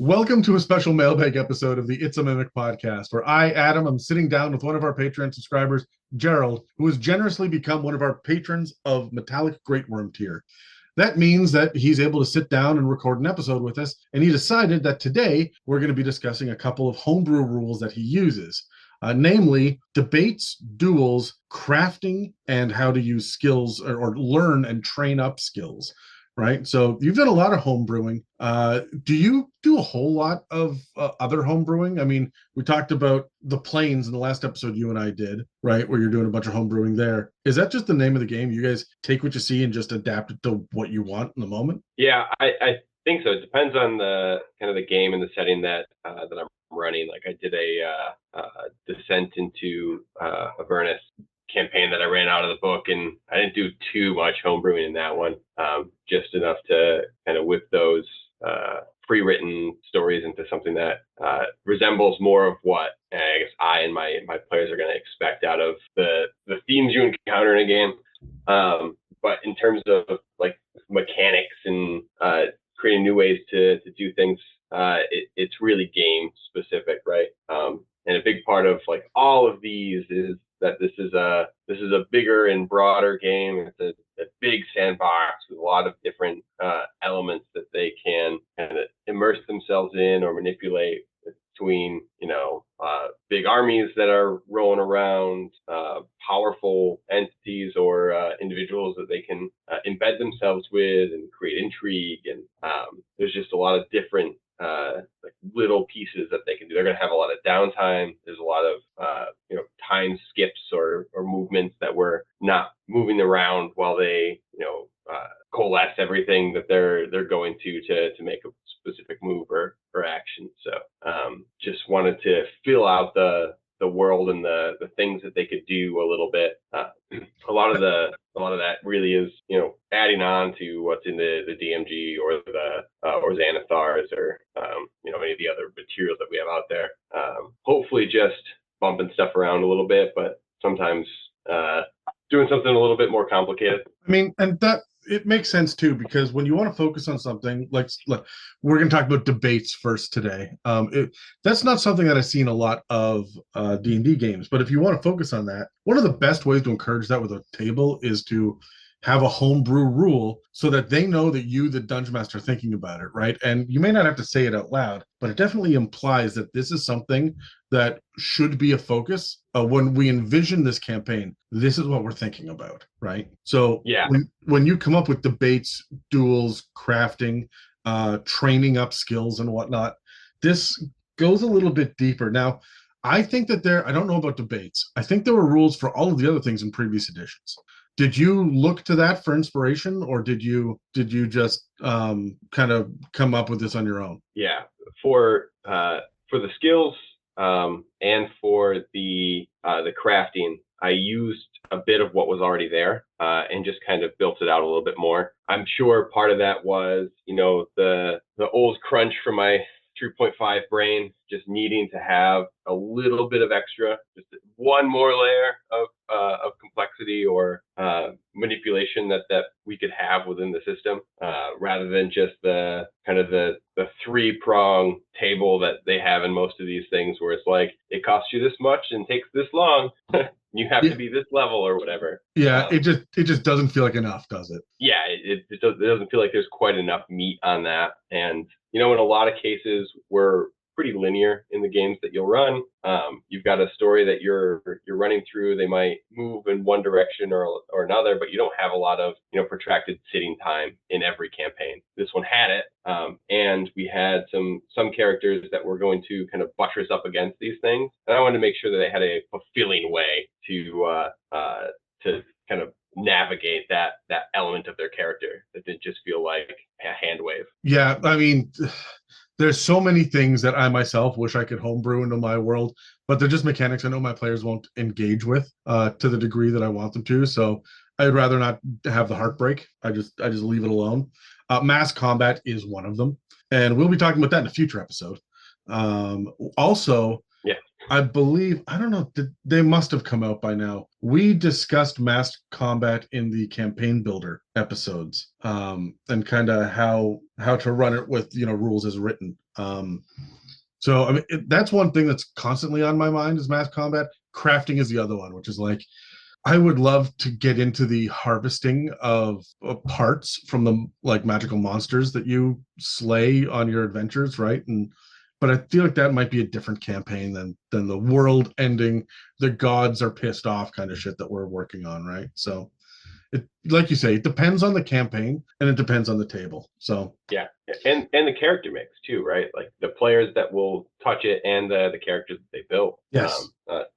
Welcome to a special mailbag episode of the It's a Mimic podcast, where I, Adam, am sitting down with one of our Patreon subscribers, Gerald, who has generously become one of our patrons of Metallic Great Worm tier. That means that he's able to sit down and record an episode with us, and he decided that today we're going to be discussing a couple of homebrew rules that he uses, namely debates, duels, crafting, and how to use skills or learn and train up skills. Right. So you've done a lot of home brewing. Do you do a whole lot of other home brewing? I mean, we talked about the planes in the last episode you and I did, right? Where you're doing a bunch of home brewing there. Is that just the name of the game? You guys take what you see and just adapt it to what you want in the moment? Yeah, I think so. It depends on the kind of the game and the setting that I'm running. Like I did a Descent into Avernus campaign that I ran out of the book, and I didn't do too much homebrewing in that one, just enough to kind of whip those pre-written stories into something that resembles more of what I guess I and my players are going to expect out of the themes you encounter in a game. But in terms of like mechanics and creating new ways to do things, it's really game specific, right? And a big part of like all of these is that this is a bigger and broader game. It's a big sandbox with a lot of different elements that they can kind of immerse themselves in or manipulate between, big armies that are rolling around, powerful entities or individuals that they can embed themselves with and create intrigue. And there's just a lot of different like little pieces that they can do. They're going to have a lot of downtime. There's a lot of time skips or movements that we're not moving around while they coalesce everything that they're going to make a specific move or action. So just wanted to fill out the world and the things that they could do a little bit. A lot of that really is adding on to what's in the DMG or the or Xanathars or any of the other materials that we have out there. Hopefully just bumping stuff around a little bit, but sometimes doing something a little bit more complicated. I mean, and that it makes sense too, because when you want to focus on something like we're going to talk about debates first today. That's not something that I've seen a lot of D&D games, but if you want to focus on that, one of the best ways to encourage that with a table is to have a homebrew rule so that they know that you, the dungeon master, are thinking about it, right? And you may not have to say it out loud, but it definitely implies that this is something that should be a focus when we envision this campaign. This is what we're thinking about, right? So yeah, when you come up with debates, duels, crafting, training up skills and whatnot, this goes a little bit deeper. Now, I think that I don't know about debates. I think there were rules for all of the other things in previous editions. Did you look to that for inspiration, or did you just kind of come up with this on your own? Yeah, for the skills and for the crafting, I used a bit of what was already there and just kind of built it out a little bit more. I'm sure part of that was the old crunch from my 3.5 brain, just needing to have a little bit of extra, just one more layer of complexity or manipulation that we could have within the system, rather than just the kind of the three-prong table that they have in most of these things, where it's like it costs you this much and takes this long. You have to be this level or whatever. Yeah, it just doesn't feel like enough, does it? Yeah, it doesn't feel like there's quite enough meat on that. And in a lot of cases, we're pretty linear in the games that you'll run. You've got a story that you're running through. They might move in one direction or another, but you don't have a lot of protracted sitting time in every campaign. This one had it, and we had some characters that were going to kind of buttress up against these things, and I wanted to make sure that they had a fulfilling way to kind of navigate that element of their character that didn't just feel like a hand wave. Yeah, I mean, there's so many things that I myself wish I could homebrew into my world, but they're just mechanics I know my players won't engage with to the degree that I want them to. So I'd rather not have the heartbreak. I just leave it alone. Mass combat is one of them, and we'll be talking about that in a future episode. Also, yeah, I believe, I don't know, they must have come out by now. We discussed mass combat in the campaign builder episodes, and kind of how to run it with rules as written. So I mean, that's one thing that's constantly on my mind is mass combat. Crafting is the other one, which is like I would love to get into the harvesting of parts from the like magical monsters that you slay on your adventures, right? And but I feel like that might be a different campaign than the world ending, the gods are pissed off kind of shit that we're working on, right? So it, like you say, it depends on the campaign and it depends on the table. So yeah, and the character mix too, right? Like the players that will touch it and the characters that they build. yes,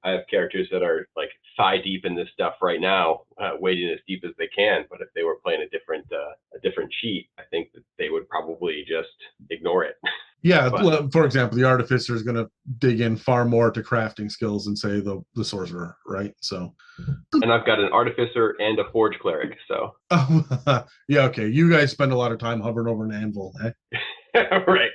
I have characters that are like thigh deep in this stuff right now, wading as deep as they can. But if they were playing a different sheet, I think that they would probably just ignore it. yeah. But For example, the artificer is going to dig in far more to crafting skills than say the sorcerer, right? So and I've got an artificer and a forge cleric, so yeah, okay. You guys spend a lot of time hovering over an anvil, eh? right.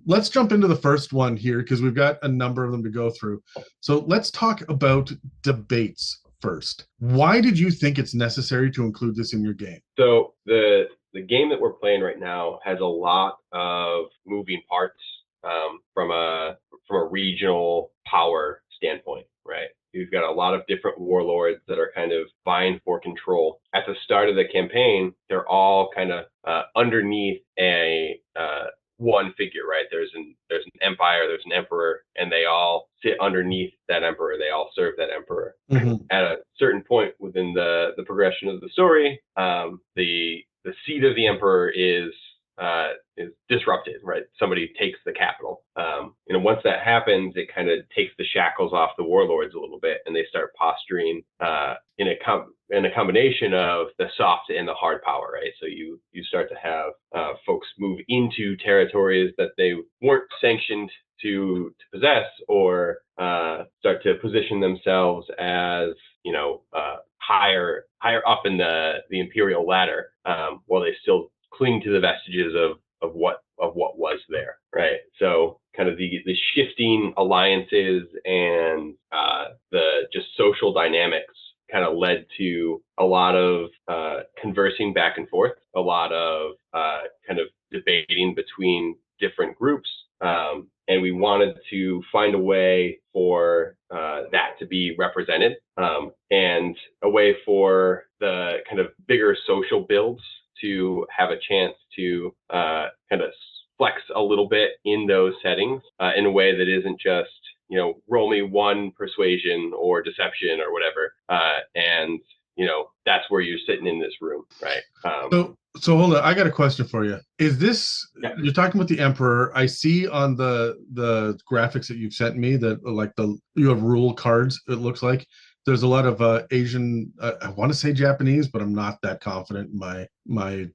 Let's jump into the first one here because we've got a number of them to go through. So let's talk about debates first. Why did you think it's necessary to include this in your game? So the game that we're playing right now has a lot of moving parts from a regional power standpoint, right? You've got a lot of different warlords that are kind of vying for control. At the start of the campaign, they're all kind of underneath a one figure, right? There's an empire, there's an emperor, and they all sit underneath that emperor. They all serve that emperor. Mm-hmm. At a certain point within the progression of the story, the seat of the emperor is disrupted, right? Somebody takes the capital. Once that happens, it kind of takes the shackles off the warlords a little bit, and they start posturing in a combination of the soft and the hard power, right? So you start to have folks move into territories that they weren't sanctioned to possess, or start to position themselves as higher up in the imperial ladder, while they still cling to the vestiges of what was there, right? So kind of the shifting alliances and the just social dynamics kind of led to a lot of conversing back and forth, a lot of kind of debating between different groups. And we wanted to find a way for that to be represented, and a way for the kind of bigger social builds to have a chance to kind of flex a little bit in those settings in a way that isn't just, roll me one persuasion or deception or whatever. And that's where you're sitting in this room, right? So hold on, I got a question for you. Is this You're talking about the emperor? I see on the graphics that you've sent me that like you have rule cards. It looks like there's a lot of Asian. I want to say Japanese, but I'm not that confident in my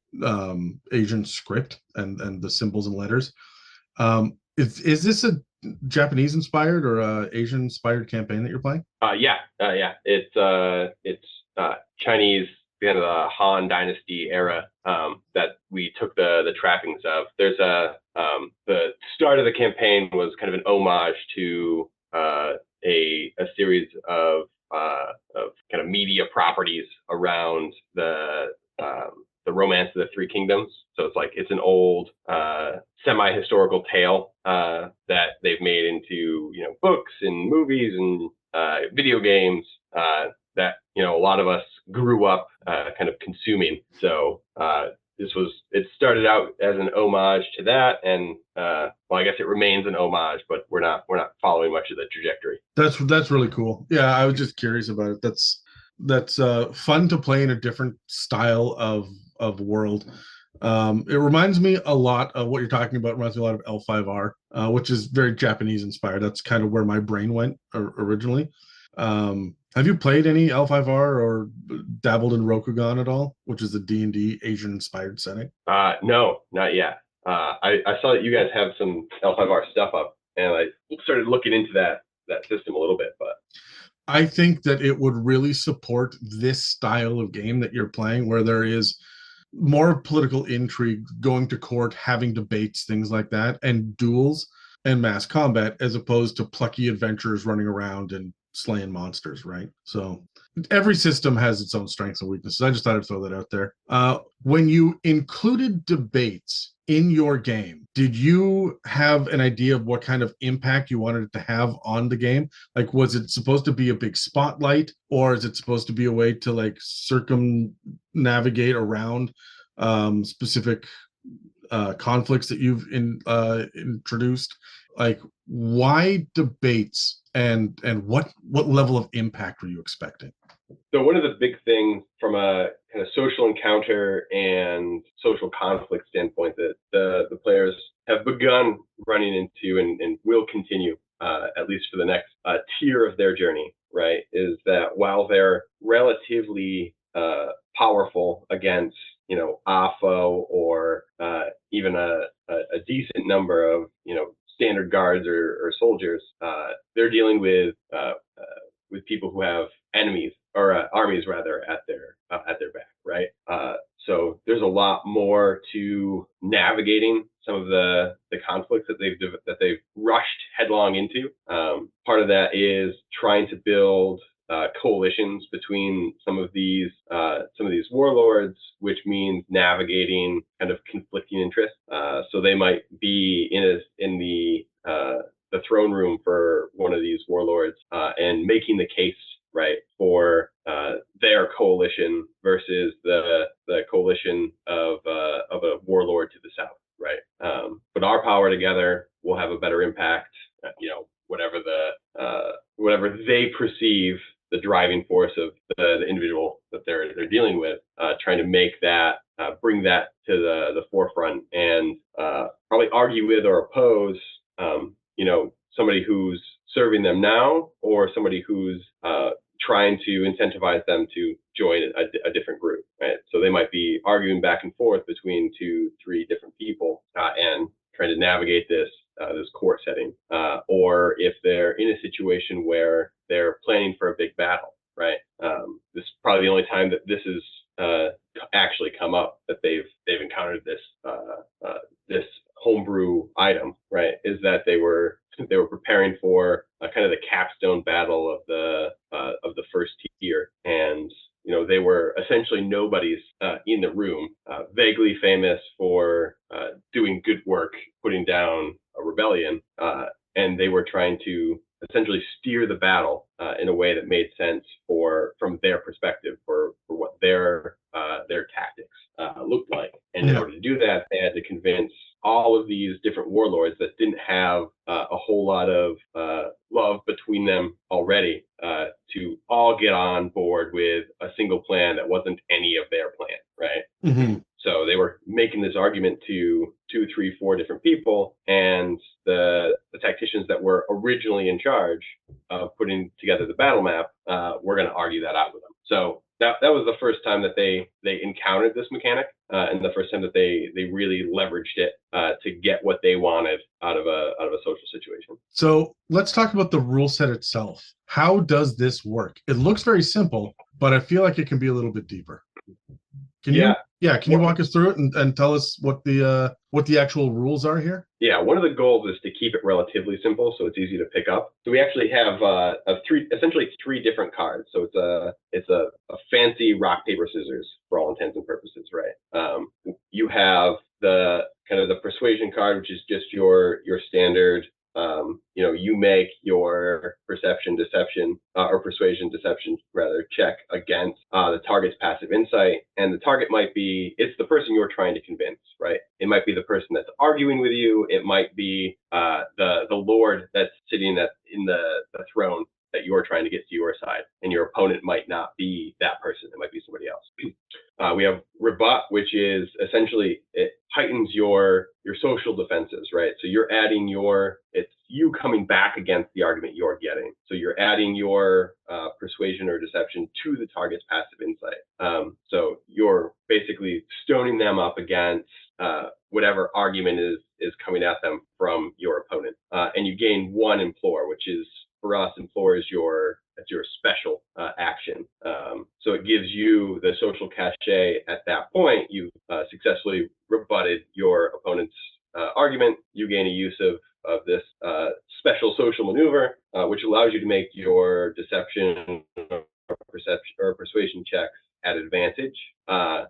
Asian script and the symbols and letters. Is this a Japanese inspired or Asian inspired campaign that you're playing? Yeah. It's Chinese, kind of the Han Dynasty era, that we took the trappings of. There's the start of the campaign was kind of an homage to a series of kind of media properties around the Romance of the Three Kingdoms. So it's an old semi-historical tale that they've made into books and movies and video games that a lot of us grew up kind of consuming. So it started out as an homage to that, and well, I guess it remains an homage, but we're not following much of the trajectory. That's really cool. Yeah, I was just curious about it. That's fun to play in a different style of world. It reminds me a lot of what you're talking about. It reminds me a lot of L5R, which is very Japanese inspired. That's kind of where my brain went originally. Have you played any L5R or dabbled in Rokugan at all, which is a D&D Asian inspired setting? No, not yet. I saw that you guys have some L5R stuff up, and I started looking into that system a little bit, but I think that it would really support this style of game that you're playing, where there is more political intrigue, going to court, having debates, things like that, and duels and mass combat, as opposed to plucky adventurers running around and slaying monsters, right? So every system has its own strengths and weaknesses. I just thought I'd throw that out there. When you included debates in your game, did you have an idea of what kind of impact you wanted it to have on the game? Like, was it supposed to be a big spotlight, or is it supposed to be a way to like circumnavigate around specific conflicts that you've introduced? Like, why debates, and what level of impact were you expecting? So one of the big things from a kind of social encounter and social conflict standpoint that the players have begun running into and will continue, at least for the next tier of their journey, right, is that while they're relatively powerful against, AFO or even a decent number of, standard guards or soldiers, they're dealing with people who have enemies or armies rather at their back, right? So there's a lot more to navigating some of the conflicts that they've rushed headlong into. Part of that is trying to build coalitions between some of these warlords, which means navigating kind of conflicting interests. So they might be in the throne room for one of these warlords and making the case, right, for their coalition versus the coalition of a warlord to the south, right? But our power together will have a better impact. Whatever they perceive the driving force of the individual that they're dealing with, trying to make that bring that to the forefront and probably argue with or oppose somebody who's serving them now or somebody who's trying to incentivize them to join a different group, right? So they might be arguing back and forth between 2-3 different people and trying to navigate this court setting, or if they're in a situation where they're planning for a big battle, right? This is probably the only time that this has actually come up, that they've encountered this homebrew item, right? Is that they were preparing for kind of the capstone battle of the first tier, and they were essentially nobodies in the room, vaguely famous for doing good work, putting down a rebellion, and they were trying to essentially steer the battle in a way that made sense from their perspective for what their tactics looked like. And in order to do that, they had to convince all of these different warlords that didn't have a whole lot of love between them already to all get on board with a single plan that wasn't any of their plan, right? Mm-hmm. So they were making this argument to 2, 3, 4 different people, and the tacticians that were originally in charge of putting together the battle map were going to argue that out with them. So that was the first time that they encountered this mechanic, and the first time that they really leveraged it to get what they wanted out of a social situation. So let's talk about the rule set itself. How does this work? It looks very simple, but I feel like it can be a little bit deeper. Can you walk us through it and tell us what the actual rules are here? Yeah, one of the goals is to keep it relatively simple so it's easy to pick up. So we actually have essentially three different cards. So it's a fancy rock, paper, scissors for all intents and purposes, right? You have the kind of the persuasion card, which is just your standard. You make your persuasion deception rather check against the target's passive insight, and the target might be, it's the person you're trying to convince, right? It might be the person that's arguing with you. It might be the lord that's sitting in the throne that you're trying to get to your side, and your opponent might not be that person. It might be somebody else. We have rebut, which is essentially, it heightens your social defenses, right? So you're adding it's you coming back against the argument you're getting. So you're adding your persuasion or deception to the target's passive insight. So you're basically stoning them up against whatever argument is coming at them from your opponent. And you gain 1 implore, which is, for us, implore is your special action. So it gives you the social cachet at that point. You've successfully rebutted your opponent's argument. You gain a use of this special social maneuver, which allows you to make your deception or persuasion checks at advantage. And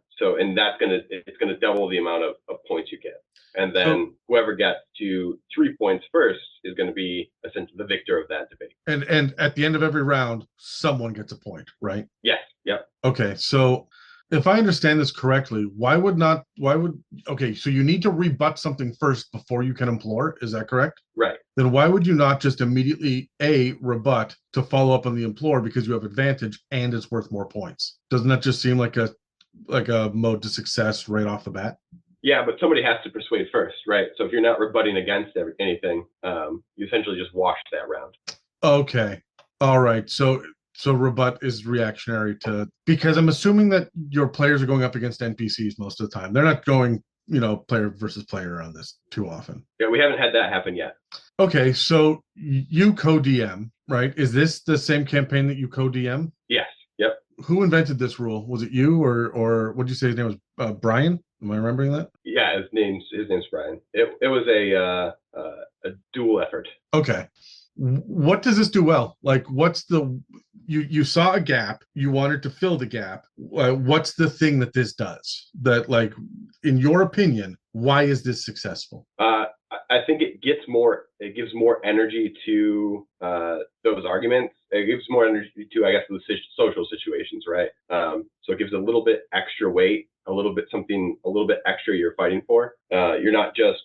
it's gonna double the amount of points you get. And then whoever gets to 3 points first is going to be essentially the victor of that debate. And at the end of every round, someone gets a point, right? Yes. Yep. Okay, so if I understand this correctly, so you need to rebut something first before you can implore, is that correct? Right. Then why would you not just immediately rebut to follow up on the implore because you have advantage and it's worth more points? Doesn't that just seem like a mode to success right off the bat? Yeah, but somebody has to persuade first, right? So if you're not rebutting against anything, you essentially just wash that round. Okay. All right. So rebut is reactionary because I'm assuming that your players are going up against NPCs most of the time. They're not going, player versus player on this too often. Yeah, we haven't had that happen yet. Okay, so you co-DM, right? Is this the same campaign that you co-DM? Yes. Yep. Who invented this rule? Was it you or what did you say his name was? Brian? Am I remembering that? Yeah, his name's Brian. It was a dual effort. Okay. What does this do well? Like, what's you saw a gap, you wanted to fill the gap. What's the thing that this does that, like, in your opinion, why is this successful? I think it gives more energy to those arguments. It gives more energy to, I guess, the social situations, right? So it gives a little bit extra weight, a little bit extra you're fighting for. You're not just,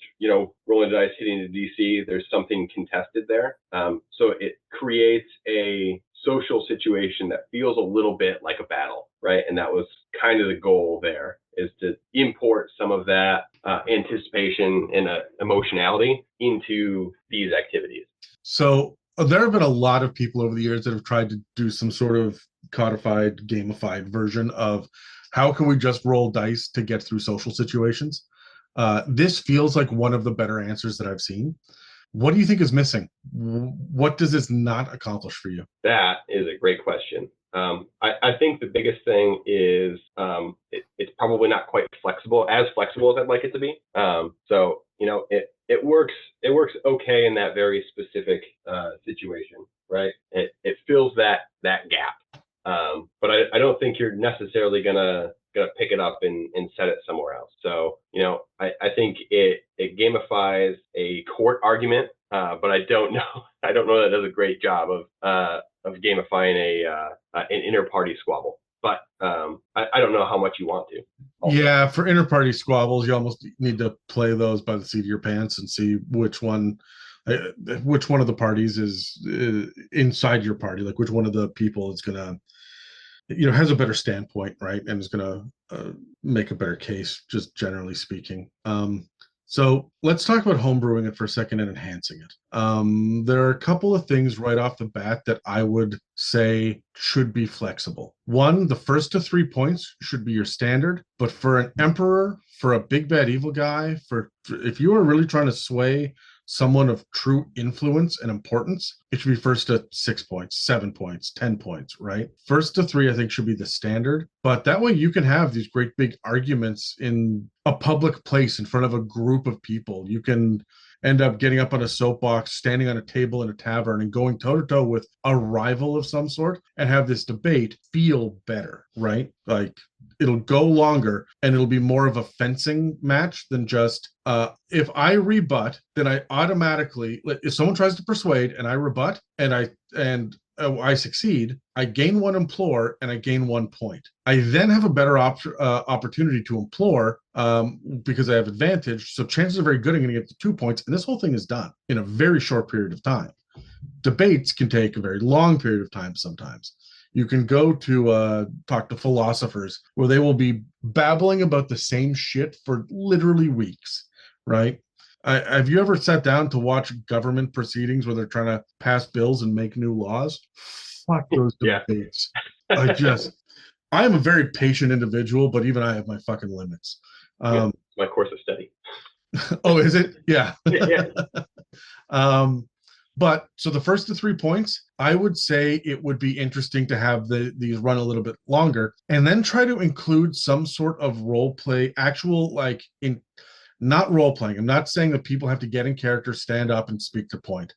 rolling the dice, hitting the DC. There's something contested there. So it creates a social situation that feels a little bit like a battle, right? And that was kind of the goal there, is to import some of that anticipation and emotionality into these activities. So there have been a lot of people over the years that have tried to do some sort of codified, gamified version of how can we just roll dice to get through social situations. This feels like one of the better answers that I've seen. What do you think is missing? What does this not accomplish for you? That is a great question. I think the biggest thing is it's probably not quite as flexible as I'd like it to be. So it works okay in that very specific situation, right? It fills that gap, but I don't think you're necessarily gonna pick it up and set it somewhere else. So I think it gamifies a court argument, but I don't know that it does a great job of gamifying an inter-party squabble. But I don't know how much you want to. Also. Yeah, for inter-party squabbles, you almost need to play those by the seat of your pants and see which one of the parties is inside your party, like which one of the people is gonna, has a better standpoint, right, and is gonna make a better case, just generally speaking. So let's talk about homebrewing it for a second and enhancing it. There are a couple of things right off the bat that I would say should be flexible. One, the first to 3 points should be your standard, but for an emperor, for a big bad evil guy, for if you are really trying to sway someone of true influence and importance, it should be first to 6 points, 7 points, 10 points, right? First to 3, I think, should be the standard. But that way you can have these great big arguments in a public place in front of a group of people. You can end up getting up on a soapbox, standing on a table in a tavern and going toe-to-toe with a rival of some sort and have this debate feel better, right? Like, it'll go longer and it'll be more of a fencing match than just if I rebut, then I automatically, if someone tries to persuade and I rebut and I succeed, I gain 1 implore and I gain 1 point. I then have a better opportunity to implore because I have advantage. So chances are very good I'm going to get to 2 points, and this whole thing is done in a very short period of time. Debates can take a very long period of time sometimes. You can go to talk to philosophers where they will be babbling about the same shit for literally weeks, right? Have you ever sat down to watch government proceedings where they're trying to pass bills and make new laws? Fuck those debates. I am a very patient individual, but even I have my fucking limits. It's my course of study. Oh, is it? Yeah. Yeah. But so the first to 3 points, I would say it would be interesting to have these run a little bit longer and then try to include some sort of role play, not role playing. I'm not saying that people have to get in character, stand up and speak to point,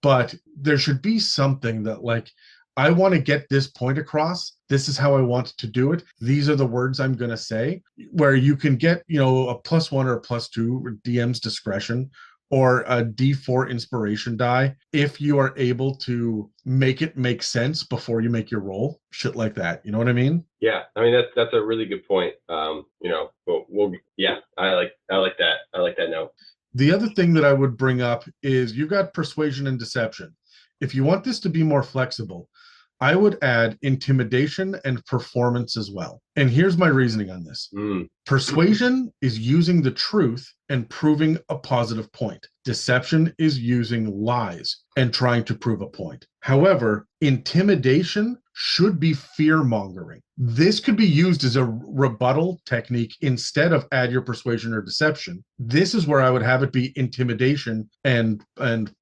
but there should be something that, like, I want to get this point across. This is how I want to do it. These are the words I'm going to say, where you can get, a +1 or a +2 DM's discretion or a D4 inspiration die if you are able to make it make sense before you make your roll. Shit like that. You know what I mean? Yeah, I mean that's a really good point. I like that. I like that note. The other thing that I would bring up is you've got persuasion and deception. If you want this to be more flexible, I would add intimidation and performance as well. And here's my reasoning on this. Persuasion is using the truth and proving a positive point. Deception is using lies and trying to prove a point. However, intimidation should be fear-mongering. This could be used as a rebuttal technique instead of add your persuasion or deception. This is where I would have it be intimidation and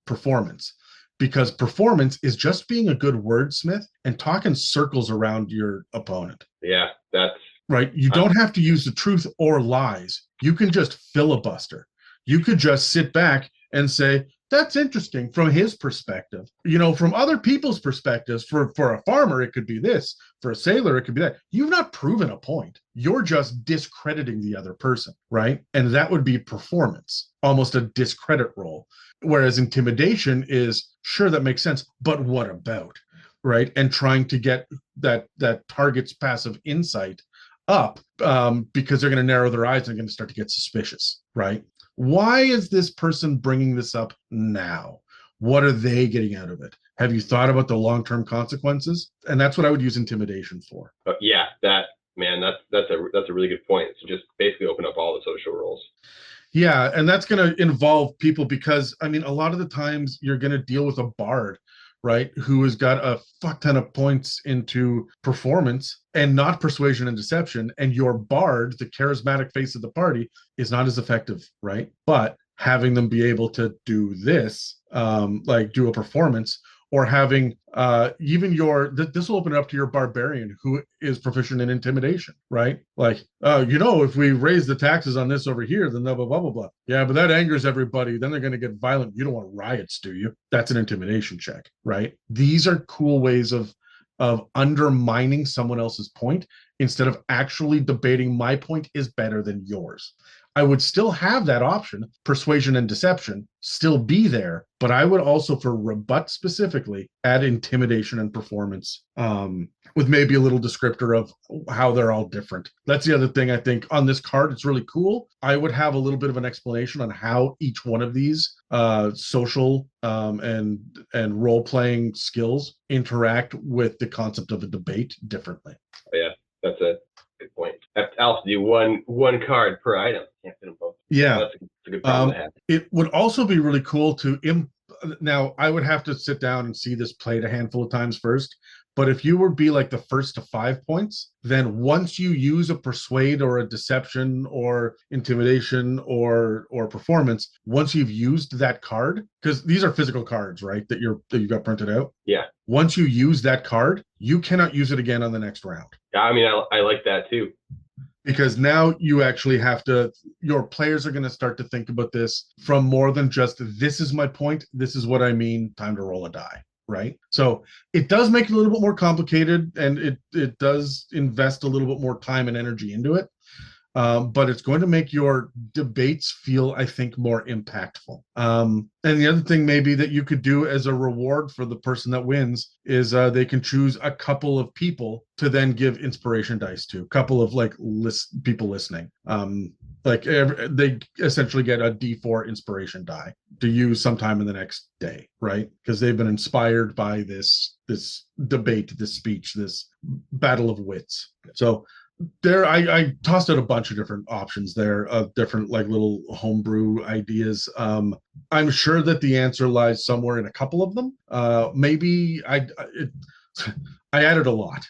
performance. Because performance is just being a good wordsmith and talking circles around your opponent. Yeah, that's right. You don't have to use the truth or lies. You can just filibuster. You could just sit back and say, that's interesting from his perspective. From other people's perspectives, for a farmer, it could be this. For a sailor, it could be that. You've not proven a point. You're just discrediting the other person, right? And that would be performance, almost a discredit roll. Whereas intimidation is, sure, that makes sense, but what about, right? And trying to get that target's passive insight up because they're going to narrow their eyes and they're going to start to get suspicious, right? Why is this person bringing this up now? What are they getting out of it? Have you thought about the long-term consequences? And that's what I would use intimidation for. Yeah, that's a really good point. So just basically open up all the social roles. Yeah, and that's going to involve people because, a lot of the times you're going to deal with a bard, right, who has got a fuck ton of points into performance and not persuasion and deception, and your bard, the charismatic face of the party, is not as effective, right? But having them be able to do this, like do a performance, or having even this will open it up to your barbarian who is proficient in intimidation, right? Like, if we raise the taxes on this over here, then blah, blah, blah, blah, blah. Yeah, but that angers everybody. Then they're going to get violent. You don't want riots, do you? That's an intimidation check, right? These are cool ways of undermining someone else's point instead of actually debating my point is better than yours. I would still have that option, persuasion and deception, still be there, but I would also, for rebut specifically, add intimidation and performance with maybe a little descriptor of how they're all different. That's the other thing I think on this card. It's really cool. I would have a little bit of an explanation on how each one of these social and role-playing skills interact with the concept of a debate differently. Yeah, that's a good point. I'll have to do one card per item. Can't fit them both. Yeah, that's a good problem to have. It would also be really cool to now I would have to sit down and see this played a handful of times first. But if you would be like the first to 5 points, then once you use a persuade or a deception or intimidation or performance, once you've used that card, because these are physical cards, right? That you got printed out. Yeah. Once you use that card, you cannot use it again on the next round. Yeah, I like that too. Because now you actually have to, your players are going to start to think about this from more than just, this is my point, this is what I mean, time to roll a die, right? So it does make it a little bit more complicated, and it does invest a little bit more time and energy into it. But it's going to make your debates feel, I think, more impactful. And the other thing maybe that you could do as a reward for the person that wins is they can choose a couple of people to then give inspiration dice to, a couple of people listening. They essentially get a D4 inspiration die to use sometime in the next day, right? Because they've been inspired by this debate, this speech, this battle of wits. So there, I tossed out a bunch of different options there of different little homebrew ideas. I'm sure that the answer lies somewhere in a couple of them. Maybe I added a lot,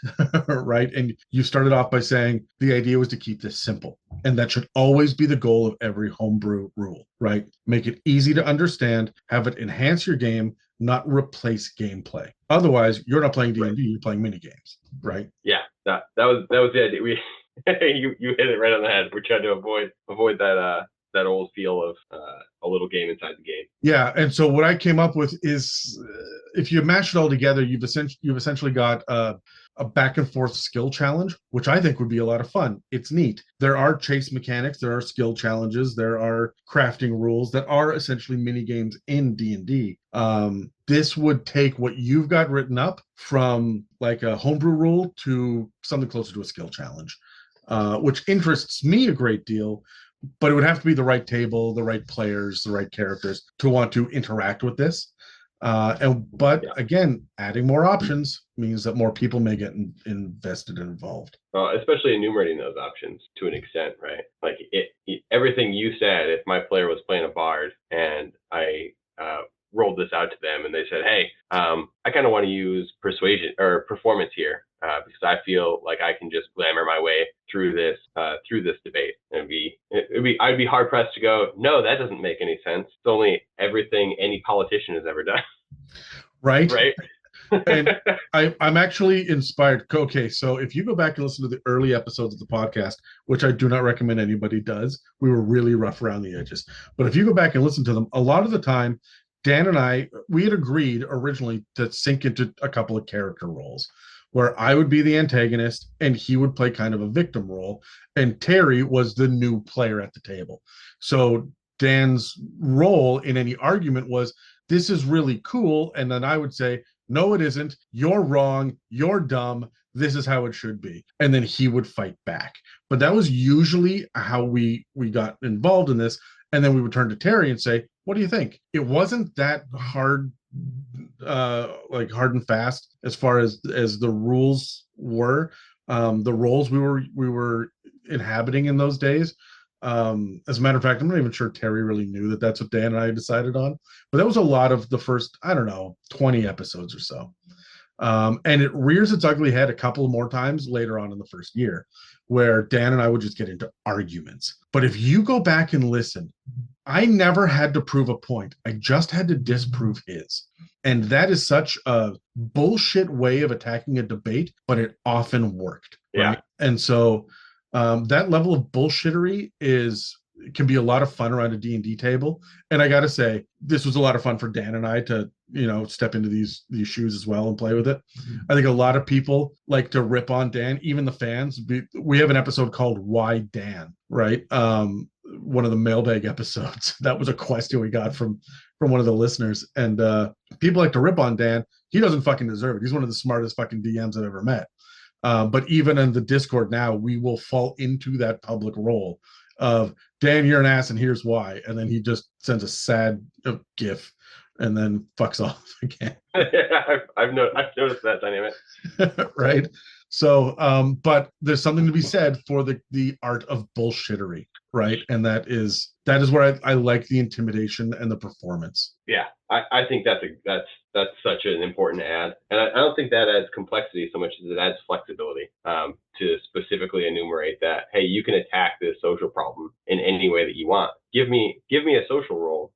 right? And you started off by saying the idea was to keep this simple, and that should always be the goal of every homebrew rule, right? Make it easy to understand, have it enhance your game, not replace gameplay. Otherwise, you're not playing D&D, you're playing mini games, right? Yeah, that was the idea. You hit it right on the head. We're trying to avoid that that old feel of a little game inside the game. Yeah, and so what I came up with is, if you mash it all together, you've essentially got a back and forth skill challenge, which I think would be a lot of fun. It's neat. There are chase mechanics, there are skill challenges, there are crafting rules that are essentially mini games in D&D. This would take what you've got written up from like a homebrew rule to something closer to a skill challenge, which interests me a great deal. But it would have to be the right table, the right players, the right characters to want to interact with this. But again, adding more options means that more people may get invested and involved. Especially enumerating those options to an extent, right? Like everything you said, if my player was playing a bard and I rolled this out to them and they said, hey, I kind of want to use persuasion or performance here because I feel like I can just glamour my way through this debate. I'd be hard pressed to go, no, that doesn't make any sense. It's only everything any politician has ever done. Right. And Right. I'm actually inspired. Okay, so if you go back and listen to the early episodes of the podcast, which I do not recommend anybody does, we were really rough around the edges. But if you go back and listen to them, a lot of the time, Dan and I, we had agreed originally to sink into a couple of character roles where I would be the antagonist and he would play kind of a victim role. And Terry was the new player at the table. So Dan's role in any argument was, this is really cool. And then I would say, no, it isn't. You're wrong. You're dumb. This is how it should be. And then he would fight back. But that was usually how we got involved in this. And then we would turn to Terry and say, what do you think? It wasn't that hard, like hard and fast as far as the rules were. The roles we were inhabiting in those days. As a matter of fact, I'm not even sure Terry really knew that that's what Dan and I decided on. But that was a lot of the first, I don't know, 20 episodes or so. And it rears its ugly head a couple more times later on in the first year, where Dan and I would just get into arguments. But if you go back and listen, I never had to prove a point. I just had to disprove his. And that is such a bullshit way of attacking a debate, but it often worked. Right? Yeah. And so that level of bullshittery can be a lot of fun around a D&D table. And I got to say, this was a lot of fun for Dan and I to, step into these shoes as well and play with it. Mm-hmm. I think a lot of people like to rip on Dan, even the fans. We have an episode called Why Dan, right? One of the mailbag episodes. That was a question we got from one of the listeners. And people like to rip on Dan. He doesn't fucking deserve it. He's one of the smartest fucking DMs I've ever met. But even in the Discord now, we will fall into that public role of, Dan, you're an ass and here's why. And then he just sends a sad gif and then fucks off again. I've noticed that dynamic. Right. So, but there's something to be said for the art of bullshittery, right? And that is where I like the intimidation and the performance. Yeah, I think that's such an important add, and I don't think that adds complexity so much as it adds flexibility to specifically enumerate that. Hey, you can attack this social problem in any way that you want. Give me a social role,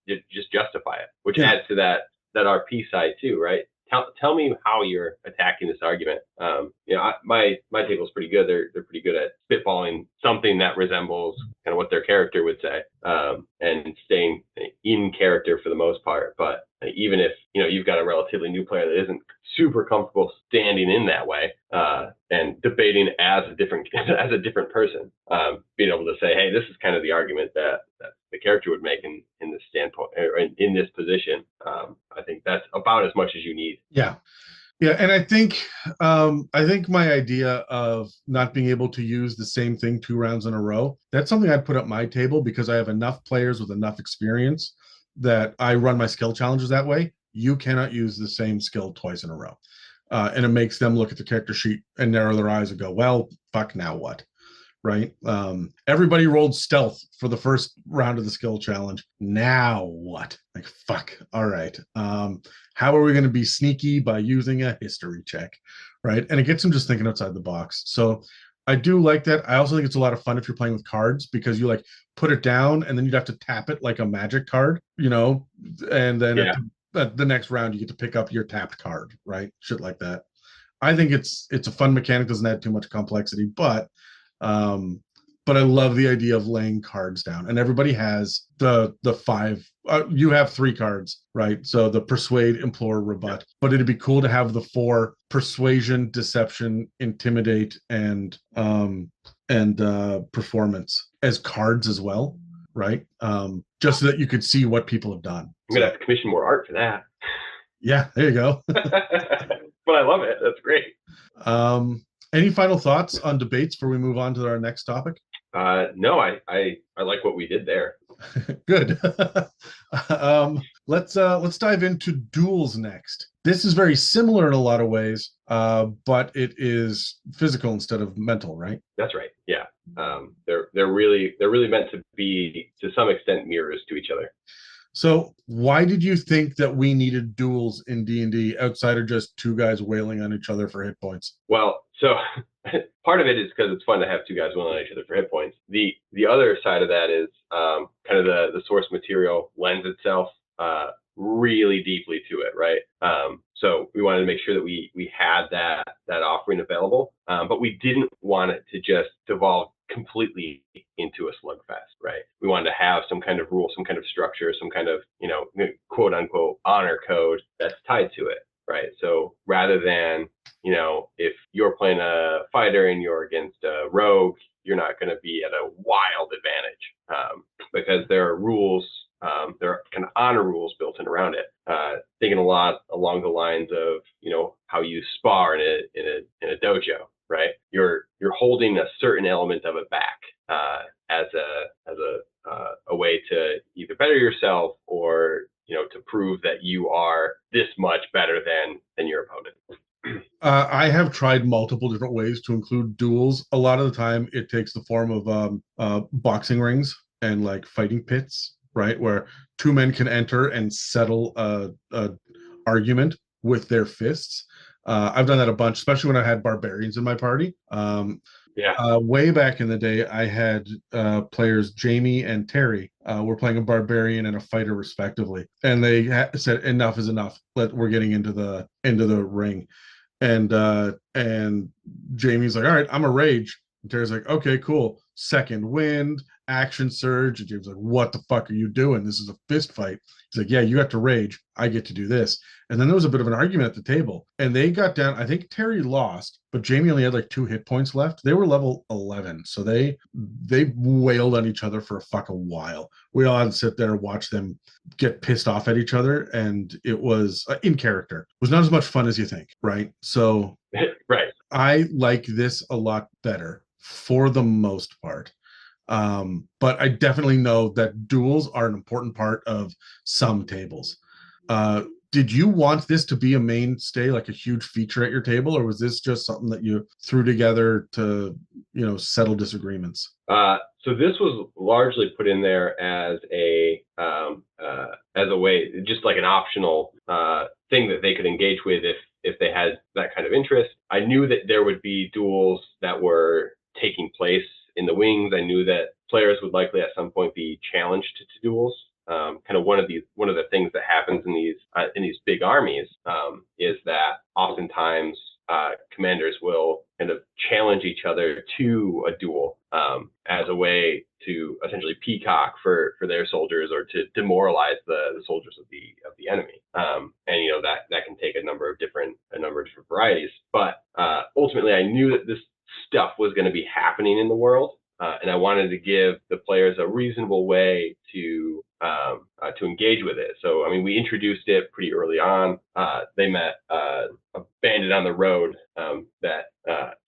just justify it, which adds to that RP side too, right? Tell me how you're attacking this argument. My table's pretty good. They're pretty good at spitballing something that resembles kind of what their character would say, and staying in character for the most part. But even if you've got a relatively new player that isn't super comfortable standing in that way and debating as a different person, being able to say, hey, this is kind of the argument that the character would make in this standpoint or in this position. I think that's about as much as you need. Yeah. And I think my idea of not being able to use the same thing 2 rounds in a row, that's something I'd put up my table because I have enough players with enough experience that I run my skill challenges that way. You cannot use the same skill twice in a row. And it makes them look at the character sheet and narrow their eyes and go, well, fuck, now what? Right? Everybody rolled stealth for the first round of the skill challenge. Now what? Like, fuck. All right. How are we going to be sneaky by using a history check? Right? And it gets them just thinking outside the box. So I do like that. I also think it's a lot of fun if you're playing with cards because you like put it down and then you'd have to tap it like a magic card, and then at the next round you get to pick up your tapped card, right? Shit like that. I think it's a fun mechanic, doesn't add too much complexity, but but I love the idea of laying cards down, and everybody has the five. You have 3 cards, right? So the persuade, implore, rebut. But it'd be cool to have the 4: persuasion, deception, intimidate, and performance as cards as well, right? Just so that you could see what people have done. I'm gonna have to commission more art for that. Yeah, there you go. But I love it. That's great. Any final thoughts on debates before we move on to our next topic? No, I like what we did there. Good. Let's dive into duels next. This is very similar in a lot of ways, but it is physical instead of mental, right? That's right. Yeah. They're really meant to be, to some extent, mirrors to each other. So why did you think that we needed duels in D&D outside of just 2 guys wailing on each other for hit points? Well, so part of it is because it's fun to have 2 guys wailing on each other for hit points. The other side of that is kind of the source material lends itself really deeply to it, right? So we wanted to make sure that we had that offering available, but we didn't want it to just devolve completely into a slugfest, right? We wanted to have some kind of rule, some kind of structure, some kind of, quote unquote honor code that's tied to it, right? So rather than, if you're playing a fighter and you're against a rogue, you're not going to be at a wild advantage because there are rules. There are kind of honor rules built in around it. Thinking a lot along the lines of, how you spar in a dojo, right? You're holding a certain element of it back as a way to either better yourself or to prove that you are this much better than your opponent. I have tried multiple different ways to include duels. A lot of the time, it takes the form of boxing rings and like fighting pits, right, where 2 men can enter and settle a argument with their fists. I've done that a bunch, especially when I had barbarians in my party. Way back in the day, I had players Jamie and Terry were playing a barbarian and a fighter respectively, and they said enough is enough. We're getting into the ring, and Jamie's like, all right, I'm a rage. And Terry's like, okay, cool. Second wind, action surge. And James like, what the fuck are you doing? This is a fist fight. He's like, yeah, you got to rage. I get to do this. And then there was a bit of an argument at the table. And they got down. I think Terry lost, but Jamie only had like 2 hit points left. They were level 11. So they wailed on each other for a fucking while. We all had to sit there and watch them get pissed off at each other. And it was in character. It was not as much fun as you think, right? So right. I like this a lot better for the most part. But I definitely know that duels are an important part of some tables. Did you want this to be a mainstay, like a huge feature at your table, or was this just something that you threw together to, settle disagreements? So this was largely put in there as a way, just like an optional thing that they could engage with if they had that kind of interest. I knew that there would be duels that were taking place in the wings. I knew that players would likely at some point be challenged to duels. Kind of one of the things that happens in these big armies is that oftentimes commanders will kind of challenge each other to a duel as a way to essentially peacock for their soldiers or to demoralize the soldiers of the enemy. And that can take a number of different varieties. But ultimately, I knew that this stuff was going to be happening in the world, and I wanted to give the players a reasonable way to engage with it. So, I mean, we introduced it pretty early on. They met a bandit on the road that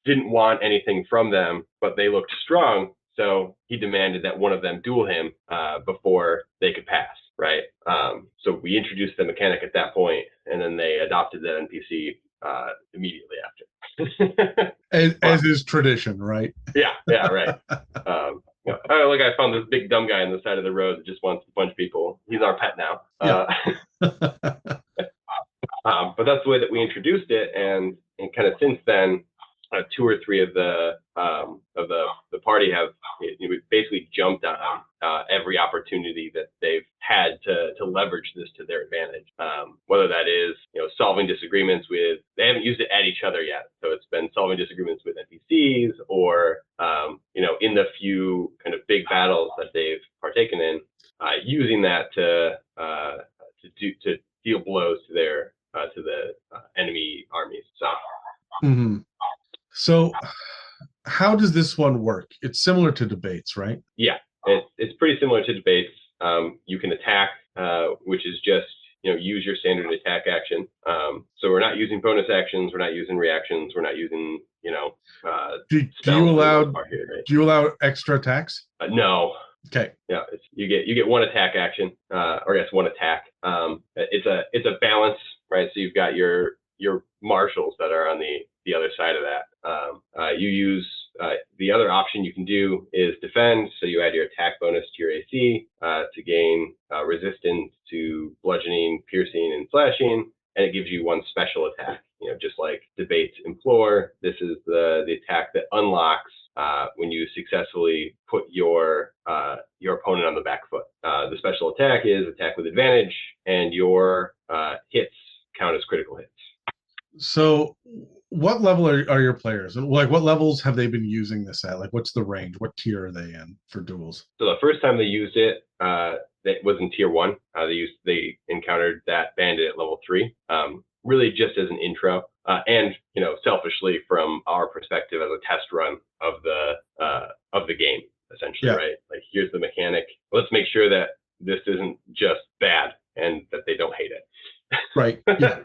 didn't want anything from them, but they looked strong. So he demanded that one of them duel him before they could pass, right? So we introduced the mechanic at that point, and then they adopted that NPC immediately after. As is tradition, right? Yeah, right. Oh, look, I found this big dumb guy on the side of the road that just wants to punch people. He's our pet now. But that's the way that we introduced it, and kind of since then, 2 or 3 of the party have basically jumped on every opportunity that they've had to leverage this to their advantage. Whether that is, solving disagreements with, they haven't used it at each other yet. So it's been solving disagreements with NPCs or, in the few kind of big battles that they've partaken in, using that to deal blows to the enemy armies. So. Mm-hmm. So how does this one work? It's similar to debates, right? Yeah, it's pretty similar to debates. You can attack, which is just use your standard attack action. So we're not using bonus actions, we're not using reactions, we're not using do you allow here, right? Do you allow extra attacks? No. Okay. Yeah, you get one attack action, or I guess one attack. It's a balance, right? So you've got your marshals that are on the other side of that. You use the other option you can do is defend. So you add your attack bonus to your AC to gain resistance to bludgeoning, piercing, and slashing, and it gives you one special attack. Just like debates implore, this is the attack that unlocks when you successfully put your opponent on the back foot. The special attack is attack with advantage, and your hits count as critical hits. So what level are your players? Like, what levels have they been using this at? Like, what's the range? What tier are they in for duels? So the first time they used it, that was in tier 1. They encountered that bandit at level 3. Really just as an intro, and selfishly from our perspective as a test run of the game, essentially, yeah. Right? Like, here's the mechanic. Let's make sure that this isn't just bad and that they don't hate it. Right. Yeah.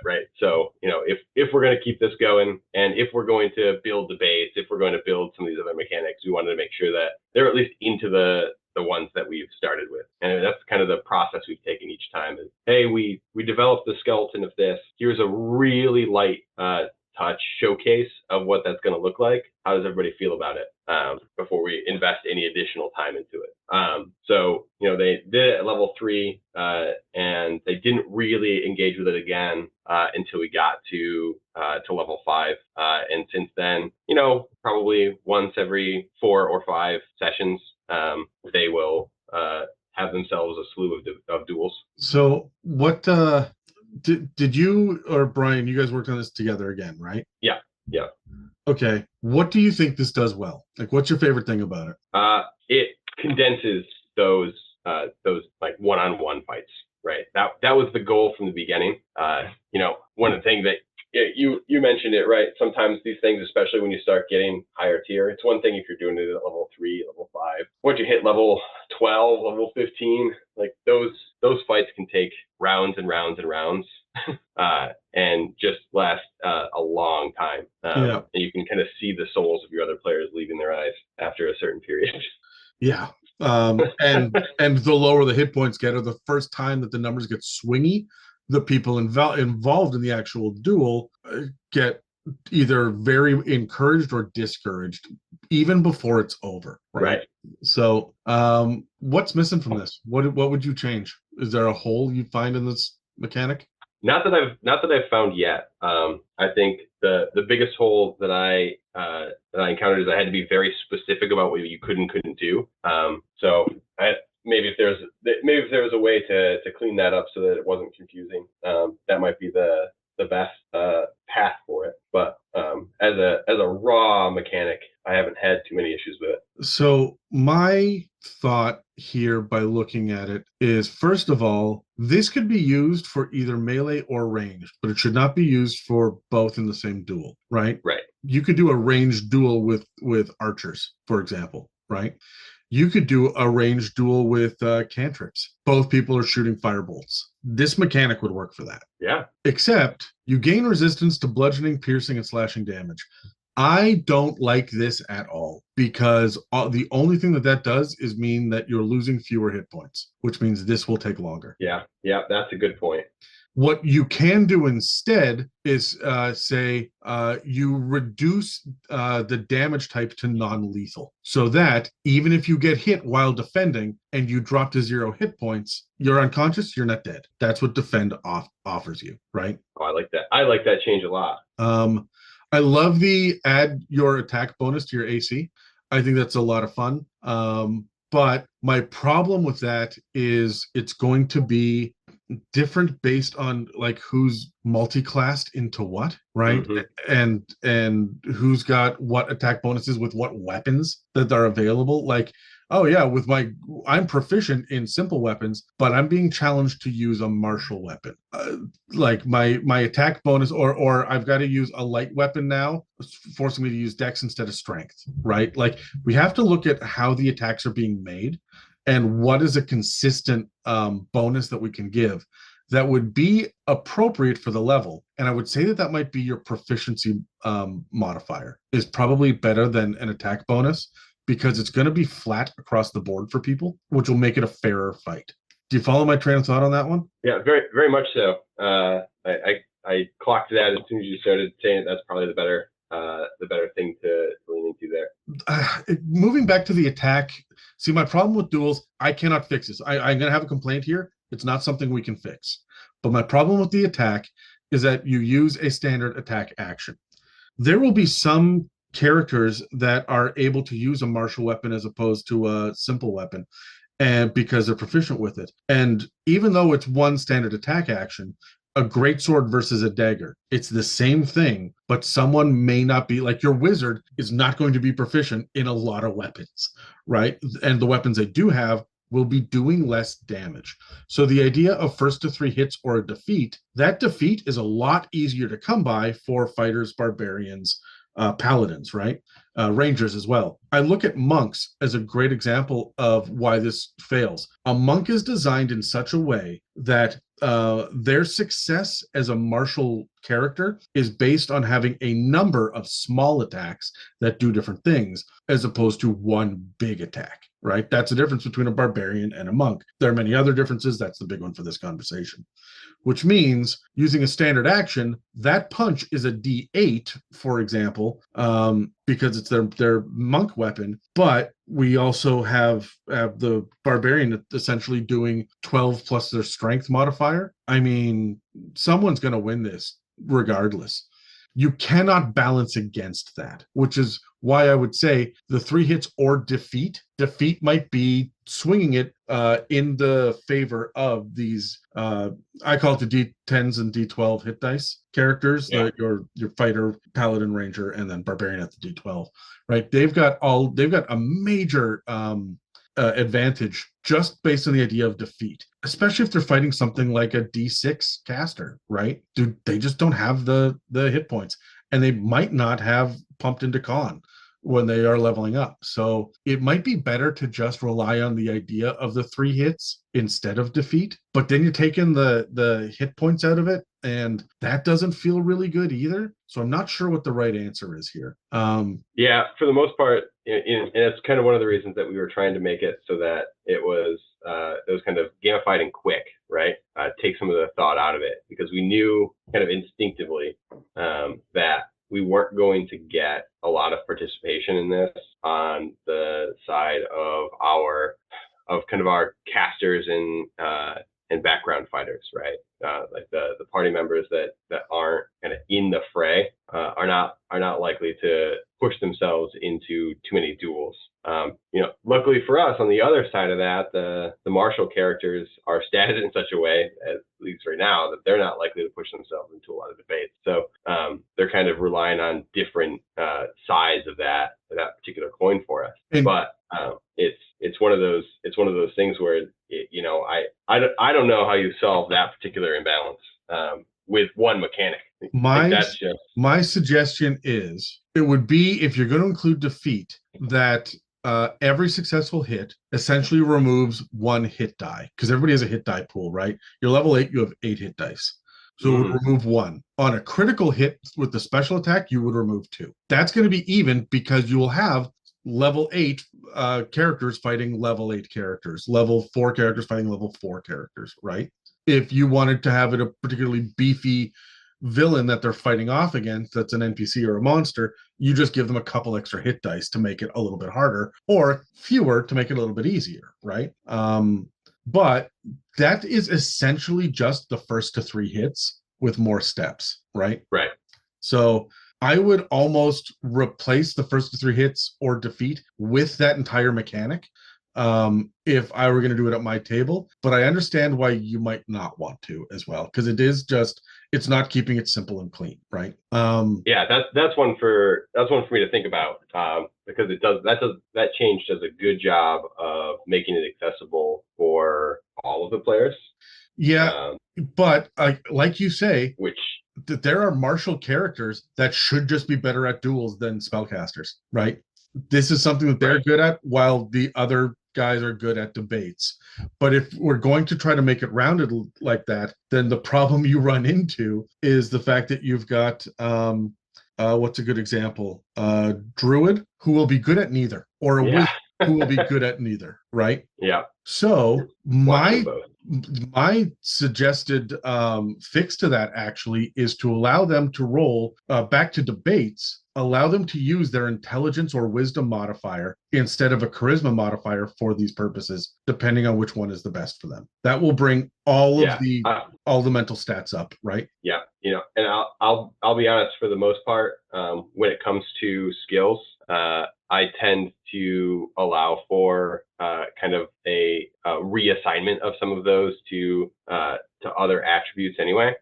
Right. So, if we're going to keep this going, and if we're going to build debates, if we're going to build some of these other mechanics, we wanted to make sure that they're at least into the ones that we've started with. And that's kind of the process we've taken each time is, hey, we developed the skeleton of this. Here's a really light touch showcase of what that's going to look like. How does everybody feel about it before we invest any additional time into it? So, they did it at level 3, and they didn't really engage with it again until we got to level 5. And since then, probably once every 4 or 5 sessions, they will have themselves a slew of duels. So what did you or Brian, you guys worked on this together again, right? Yeah. Okay. What do you think this does well? Like, what's your favorite thing about it? It condenses those like one-on-one fights, right? That was the goal from the beginning. One of the things that you mentioned it, right? Sometimes these things, especially when you start getting higher tier, it's one thing if you're doing it at level 3, level 5. Once you hit level 12, level 15, like those fights can take rounds and rounds and rounds, and just last a long time. And you can kind of see the souls of your other players leaving their eyes after a certain period. Yeah. And the lower the hit points get, or the first time that the numbers get swingy, the people involved in the actual duel get either very encouraged or discouraged even before it's over. Right. So what's missing from this? What would you change? Is there a hole you find in this mechanic? Not that I've found yet. I think the biggest hole that I encountered is I had to be very specific about what you could and couldn't do. So maybe if there was a way to clean that up so that it wasn't confusing, that might be the best path for it. But as a raw mechanic, I haven't had too many issues with it. So my thought here by looking at it is, first of all, this could be used for either melee or ranged, but it should not be used for both in the same duel, right? Right. You could do a ranged duel with archers, for example, right? You could do a ranged duel with cantrips. Both people are shooting firebolts. This mechanic would work for that. Yeah. Except you gain resistance to bludgeoning, piercing, and slashing damage. I don't like this at all, because the only thing that does is mean that you're losing fewer hit points, which means this will take longer. Yeah, that's a good point. What you can do instead is say you reduce the damage type to non-lethal, so that even if you get hit while defending and you drop to 0 hit points, you're unconscious, you're not dead. That's what defend offers you, right? Oh, I like that. I like that change a lot. I love the add your attack bonus to your AC. I think that's a lot of fun. But my problem with that is it's going to be different based on like who's multi-classed into what, right? Mm-hmm. And who's got what attack bonuses with what weapons that are available. Like, oh yeah, I'm proficient in simple weapons, but I'm being challenged to use a martial weapon. Like my attack bonus, or I've got to use a light weapon now, forcing me to use dex instead of strength, right? Like we have to look at how the attacks are being made and what is a consistent bonus that we can give that would be appropriate for the level. And I would say that that might be your proficiency modifier is probably better than an attack bonus because it's going to be flat across the board for people, which will make it a fairer fight. Do you follow my train of thought on that one? Yeah, very, very much so. I clocked that as soon as you started saying it. That's probably the better thing to lean into there. Moving back to the attack, see, my problem with duels, I cannot fix this. I'm going to have a complaint here. It's not something we can fix. But my problem with the attack is that you use a standard attack action. There will be some characters that are able to use a martial weapon as opposed to a simple weapon, and because they're proficient with it. And even though it's one standard attack action, a great sword versus a dagger, it's the same thing, but someone may not be like your wizard is not going to be proficient in a lot of weapons, right? And the weapons they do have will be doing less damage. So the idea of first to three hits or a defeat, that defeat is a lot easier to come by for fighters, barbarians, paladins, right? Rangers as well. I look at monks as a great example of why this fails. A monk is designed in such a way that their success as a martial character is based on having a number of small attacks that do different things as opposed to one big attack, right? That's the difference between a barbarian and a monk. There are many other differences. That's the big one for this conversation, which means using a standard action, that punch is a D8, for example, because it's their monk weapon. But we also have the barbarian essentially doing 12 plus their strength modifier. I mean, someone's going to win this regardless. You cannot balance against that, which is why I would say the three hits or defeat. Defeat might be swinging it in the favor of these. I call it the D10s and D12 hit dice characters. Yeah. Your fighter, paladin, ranger, and then barbarian at the D12. Right? They've got a major advantage just based on the idea of defeat, especially if they're fighting something like a D6 caster, right? Dude, they just don't have the hit points, and they might not have pumped into con when they are leveling up. So it might be better to just rely on the idea of the three hits instead of defeat, but then you're taking the hit points out of it, and that doesn't feel really good either. So I'm not sure what the right answer is here. Yeah, for the most part, and it's kind of one of the reasons that we were trying to make it so that it was kind of gamified and quick, right? Take some of the thought out of it, because we knew kind of instinctively that we weren't going to get a lot of participation in this on the side of our casters and background fighters, right? Like the party members that aren't kind of in the fray are not likely to push themselves into too many duels. Luckily for us, on the other side of that, the martial characters are statted in such a way, at least right now, that they're not likely to push themselves into a lot of debates. So they're kind of relying on different sides of that particular coin for us. But it's one of those things where I don't know how you solve that particular imbalance with one mechanic. My suggestion is it would be, if you're going to include defeat, that every successful hit essentially removes one hit die, because everybody has a hit die pool, right? You're level 8, you have 8 hit dice. So it would remove 1. On a critical hit with the special attack, you would remove 2. That's going to be even, because you will have level 8 characters fighting level 8 characters, level 4 characters fighting level 4 characters, right? If you wanted to have it a particularly beefy villain that they're fighting off against, that's an NPC or a monster, you just give them a couple extra hit dice to make it a little bit harder, or fewer to make it a little bit easier, right? But that is essentially just the first to 3 hits with more steps, right? Right. So I would almost replace the first to 3 hits or defeat with that entire mechanic, if I were going to do it at my table, but I understand why you might not want to as well, because it's not keeping it simple and clean, right? Yeah, that's one for me to think about, because that change does a good job of making it accessible for all of the players. Yeah, but like you say, Which that there are martial characters that should just be better at duels than spellcasters, right? This is something that they're right, good at, while the other guys are good at debates. But if we're going to try to make it rounded like that, then the problem you run into is the fact that you've got what's a good example? Druid, who will be good at neither, or a yeah, wizard who will be good at neither, right? yeah, So watching my both. my suggested fix to that actually is to allow them to roll back to debates, allow them to use their intelligence or wisdom modifier instead of a charisma modifier for these purposes, depending on which one is the best for them. That will bring all of Yeah, the mental stats up, right? yeah, and I'll be honest, for the most part, when it comes to skills, I tend to allow for kind of a reassignment of some of those to other attributes anyway.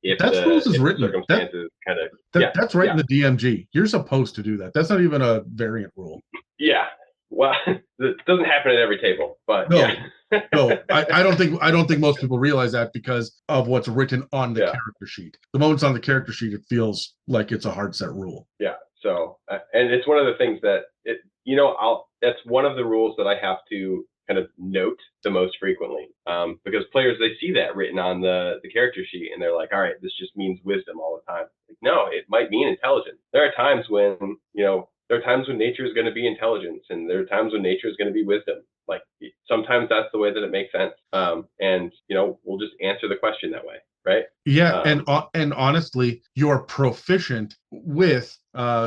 If That's rules is the written. circumstances kind of That's right in the DMG. You're supposed to do that. That's not even a variant rule. yeah. Well, it doesn't happen at every table, but No, yeah. no, I don't think most people realize that because of what's written on the Yeah. character sheet. The moment it's on the character sheet, it feels like it's a hard set rule. Yeah. So, and it's one of the things that that's one of the rules that I have to kind of note the most frequently, because players, they see that written on the character sheet and they're like, all right, this just means wisdom all the time. Like, no, it might mean intelligence. There are times when, nature is going to be intelligence, and there are times when nature is going to be wisdom. Like, sometimes that's the way that it makes sense. And we'll just answer the question that way, right? Yeah, and honestly, you're proficient with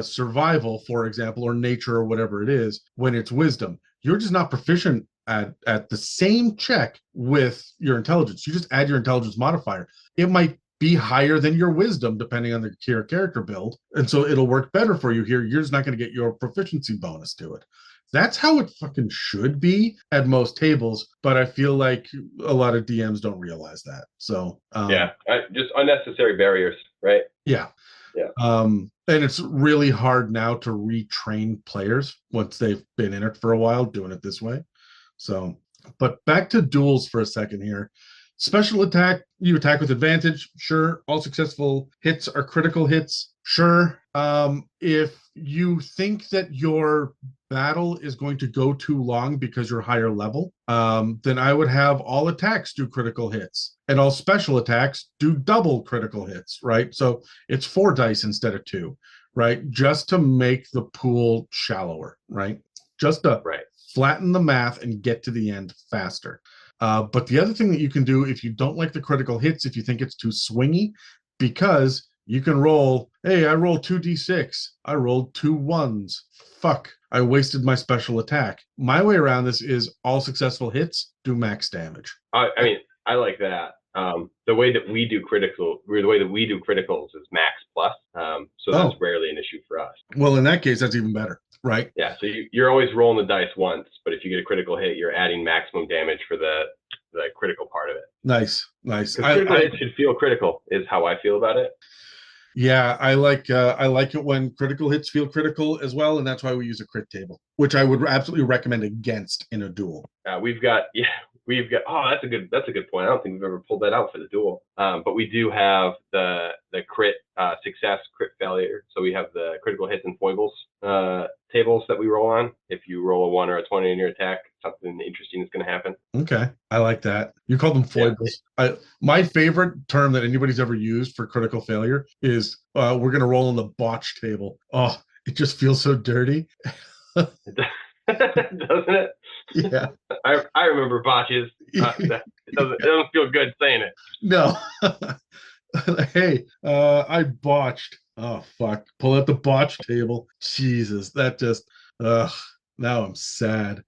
survival, for example, or nature, or whatever it is, when it's wisdom. You're just not proficient at the same check with your intelligence. You just add your intelligence modifier. It might be higher than your wisdom depending on the character build, and so it'll work better for you here. You're just not going to get your proficiency bonus to it. That's how it fucking should be at most tables, but I feel like a lot of DMs don't realize that. So Yeah, just unnecessary barriers, right? yeah. Yeah. And it's really hard now to retrain players once they've been in it for a while doing it this way. So, but back to duels for a second here. Special attack, you attack with advantage. Sure. All successful hits are critical hits. Sure. If you think that your battle is going to go too long because you're higher level, then I would have all attacks do critical hits and all special attacks do double critical hits, right? So it's 4 dice instead of 2, right? Just to make the pool shallower, right? Just to flatten the math and get to the end faster. But the other thing that you can do, if you don't like the critical hits, if you think it's too swingy, because you can roll, hey, I rolled 2d6. I rolled 2 1s. Fuck, I wasted my special attack. My way around this is all successful hits do max damage. I mean, I like that. The way that we do criticals is max plus. So that's rarely an issue for us. Well, in that case, that's even better, right? Yeah. So you're always rolling the dice once, but if you get a critical hit, you're adding maximum damage for the critical part of it. Nice. Because critical hits should feel critical, is how I feel about it. Yeah, I like it when critical hits feel critical as well, and that's why we use a crit table, which I would absolutely recommend against in a duel. We've got oh, that's a good point. I don't think we've ever pulled that out for the duel. But we do have the crit success, crit failure. So we have the critical hits and foibles tables that we roll on. If you roll a 1 or a 20 in your attack, something interesting is going to happen. Okay, I like that. You call them foibles. Yeah. My favorite term that anybody's ever used for critical failure is we're going to roll on the botch table. Oh, it just feels so dirty. Doesn't it? Yeah. I remember botches. It doesn't feel good saying it. No. Hey, I botched. Oh, fuck. Pull out the botch table. Jesus, that just, now I'm sad.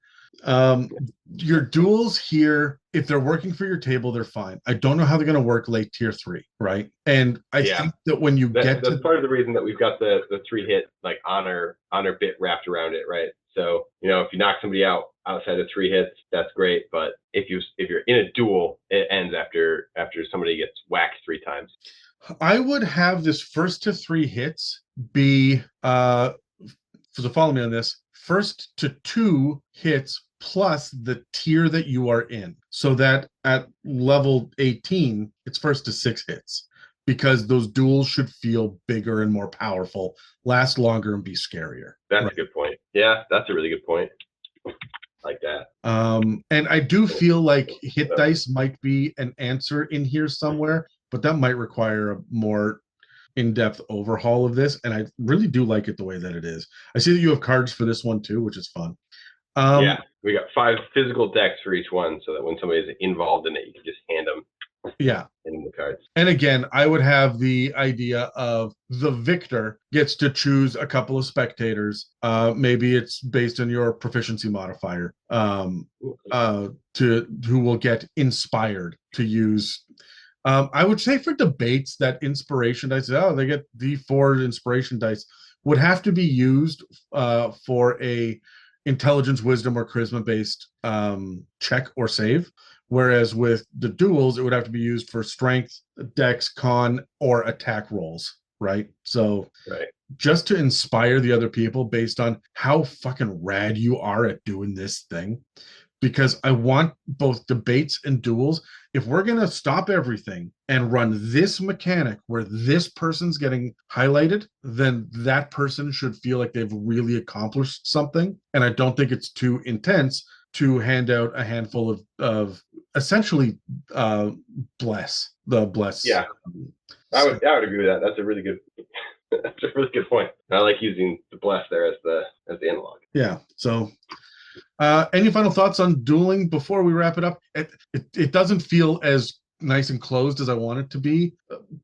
Your duels here, if they're working for your table, they're fine. I don't know how they're going to work late tier 3, right? And I think that when you that's part of the reason that we've got the 3 hit like honor bit wrapped around it, right? So if you knock somebody out, outside of 3 hits, that's great. But if you're in a duel, it ends after somebody gets whacked 3 times. I would have this first to 3 hits be so follow me on this, first to 2 hits plus the tier that you are in, so that at level 18 it's first to 6 hits, because those duels should feel bigger and more powerful, last longer, and be scarier. That's right? A good point. Yeah, that's a really good point. Like that. And I do feel like hit dice might be an answer in here somewhere, but that might require a more in-depth overhaul of this, and I really do like it the way that it is. I see that you have cards for this one too, which is fun. Yeah, we got 5 physical decks for each one, so that when somebody's involved in it, you can just hand them the cards. And again, I would have the idea of the victor gets to choose a couple of spectators. Maybe it's based on your proficiency modifier, who will get inspired to use. I would say for debates that inspiration dice, they get D4 inspiration dice, would have to be used for a intelligence, wisdom, or charisma based check or save. Whereas with the duels, it would have to be used for strength, dex, con, or attack rolls, right? So just to inspire the other people based on how fucking rad you are at doing this thing. Because I want both debates and duels. If we're going to stop everything and run this mechanic where this person's getting highlighted, then that person should feel like they've really accomplished something. And I don't think it's too intense to hand out a handful of essentially bless. Yeah, I would agree with that. That's a really good that's a really good point. I like using the bless there as the analog. Yeah. So any final thoughts on dueling before we wrap it up? It doesn't feel as nice and closed as I want it to be,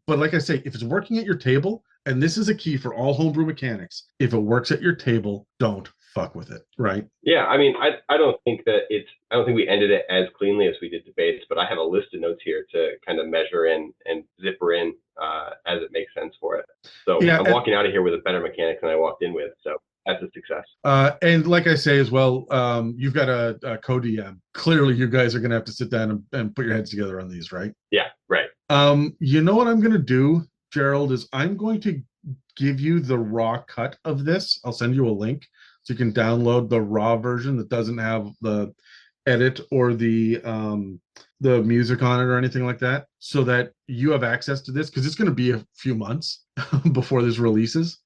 but like I say, if it's working at your table, and this is a key for all homebrew mechanics, if it works at your table, don't fuck with it, right? Yeah, I mean, I don't think we ended it as cleanly as we did debates, but I have a list of notes here to kind of measure in and zipper in as it makes sense for it. So I'm walking out of here with a better mechanic than I walked in with. So that's a success. And like I say as well, you've got a co-DM. Clearly, you guys are going to have to sit down and put your heads together on these, right? Yeah, right. You know what I'm going to do, Gerald, is I'm going to give you the raw cut of this. I'll send you a link so you can download the raw version that doesn't have the edit or the music on it or anything like that, so that you have access to this, because it's going to be a few months before this releases,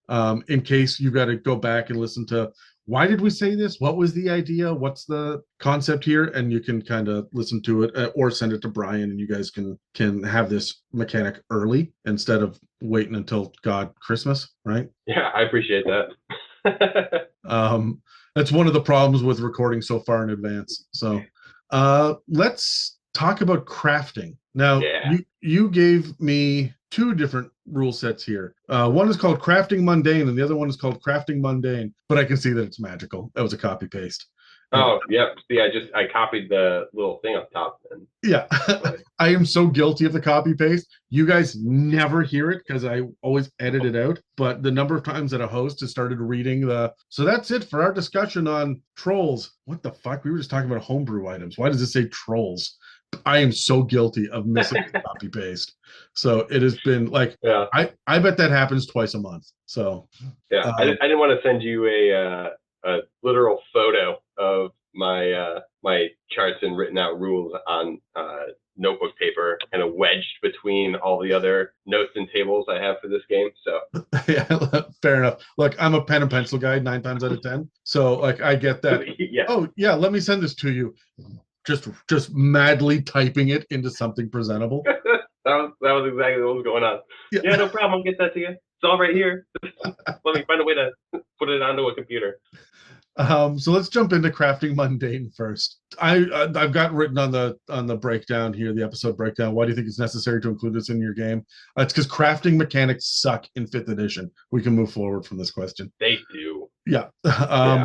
in case you got to go back and listen to why did we say this, what was the idea, what's the concept here, and you can kind of listen to it, or send it to Brian, and you guys can have this mechanic early instead of waiting until Christmas, right? Yeah, I appreciate that. That's one of the problems with recording so far in advance. So let's talk about crafting. Now, you gave me 2 different rule sets here. One is called Crafting Mundane, and the other one is called Crafting Mundane, but I can see that it's magical. That was a copy paste. Oh, yeah. See, I copied the little thing up top. Yeah. I am so guilty of the copy paste. You guys never hear it because I always edit it out. But the number of times that a host has started reading so that's it for our discussion on trolls. What the fuck? We were just talking about homebrew items. Why does it say trolls? I am so guilty of missing the copy paste. So it has been like, I bet that happens twice a month. So yeah, I didn't want to send you a literal photo of my my charts and written out rules on notebook paper, kind of wedged between all the other notes and tables I have for this game. So yeah, fair enough. Look, I'm a pen and pencil guy 9 times out of 10. So like I get that. Oh yeah, let me send this to you. Just madly typing it into something presentable. that was exactly what was going on. Yeah, no problem. I'll get that to you. It's all right here. Let me find a way to put it onto a computer. So let's jump into Crafting Mundane first. I've got written on the breakdown here, the episode breakdown. Why do you think it's necessary to include this in your game? It's because crafting mechanics suck in 5th edition. We can move forward from this question. They do. Yeah.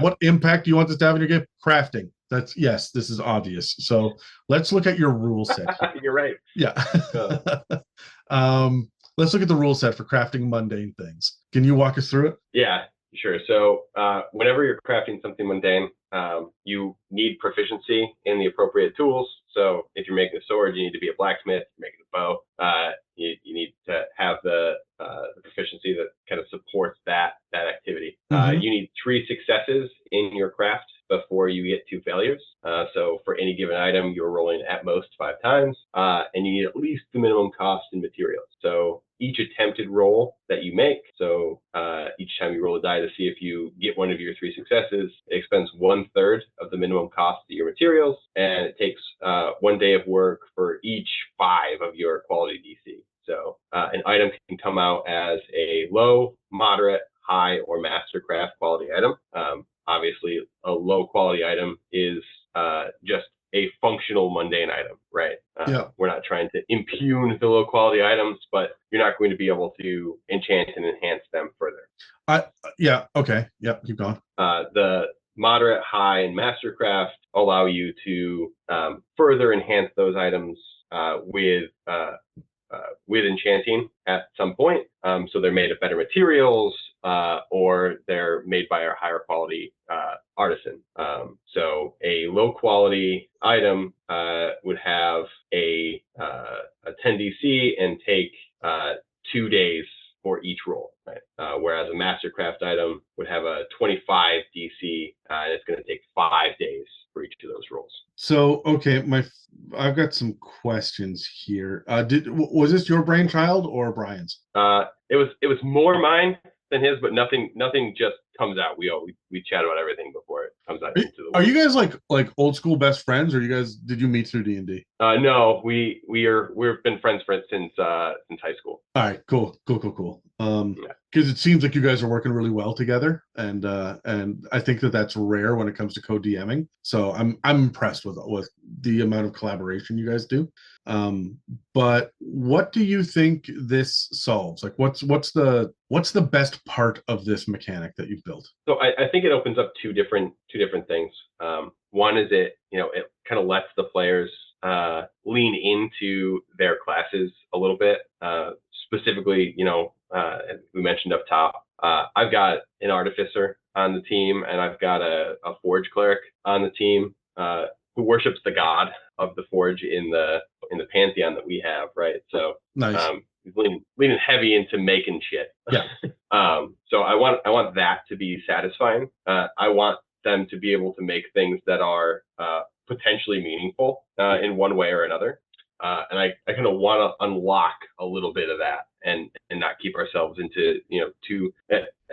What impact do you want this to have in your game? Crafting. This is obvious. So let's look at your rule set. You're right. Yeah. Let's look at the rule set for crafting mundane things. Can you walk us through it? Yeah. Sure. So whenever you're crafting something mundane, you need proficiency in the appropriate tools. So if you're making a sword, you need to be a blacksmith. If you're making a bow, you need to have the proficiency that kind of supports that activity. Mhm. You need 3 successes in your craft before you get 2 failures. So for any given item, you're rolling at most 5 times, and you need at least the minimum cost in materials. So each attempted roll that you make, so each time you roll a die to see if you get one of your 3 successes, it expends 1/3 of the minimum cost of your materials, and it takes 1 day of work for each 5 of your quality DC. So an item can come out as a low, moderate, high, or mastercraft quality item. Obviously, a low quality item is just a functional mundane item, right? Yeah. We're not trying to impugn the low quality items, but you're not going to be able to enchant and enhance them further. Yeah. Okay. Yep. Keep going. The moderate, high, and mastercraft allow you to further enhance those items with enchanting at some point. So they're made of better materials, or they're made by a higher quality artisan. So a low quality item would have a 10 DC and take 2 days for each roll, right? Whereas a mastercraft item would have a 25 DC, and it's going to take 5 days for each of those rolls. So, okay, I've got some questions here. Was this your brainchild or Brian's? It was more mine than his, but nothing just comes out. We chat about everything before it comes out into the Are world. you guys like old school best friends, or did you meet through D&D? No, we've been friends since high school. All right, cool. Yeah. Because it seems like you guys are working really well together, and I think that's rare when it comes to co-DMing. So I'm impressed with the amount of collaboration you guys do. But what do you think this solves? Like, what's the best part of this mechanic that you've built? So I think it opens up two different things. One is it kind of lets the players lean into their classes a little bit. Specifically, we mentioned up top, I've got an artificer on the team, and I've got a forge cleric on the team who worships the god of the forge in the pantheon that we have, right? So Nice. He's leaning heavy into making shit. Yeah. So I want that to be satisfying. I want them to be able to make things that are potentially meaningful in one way or another. And I kind of want to unlock a little bit of that and not keep ourselves into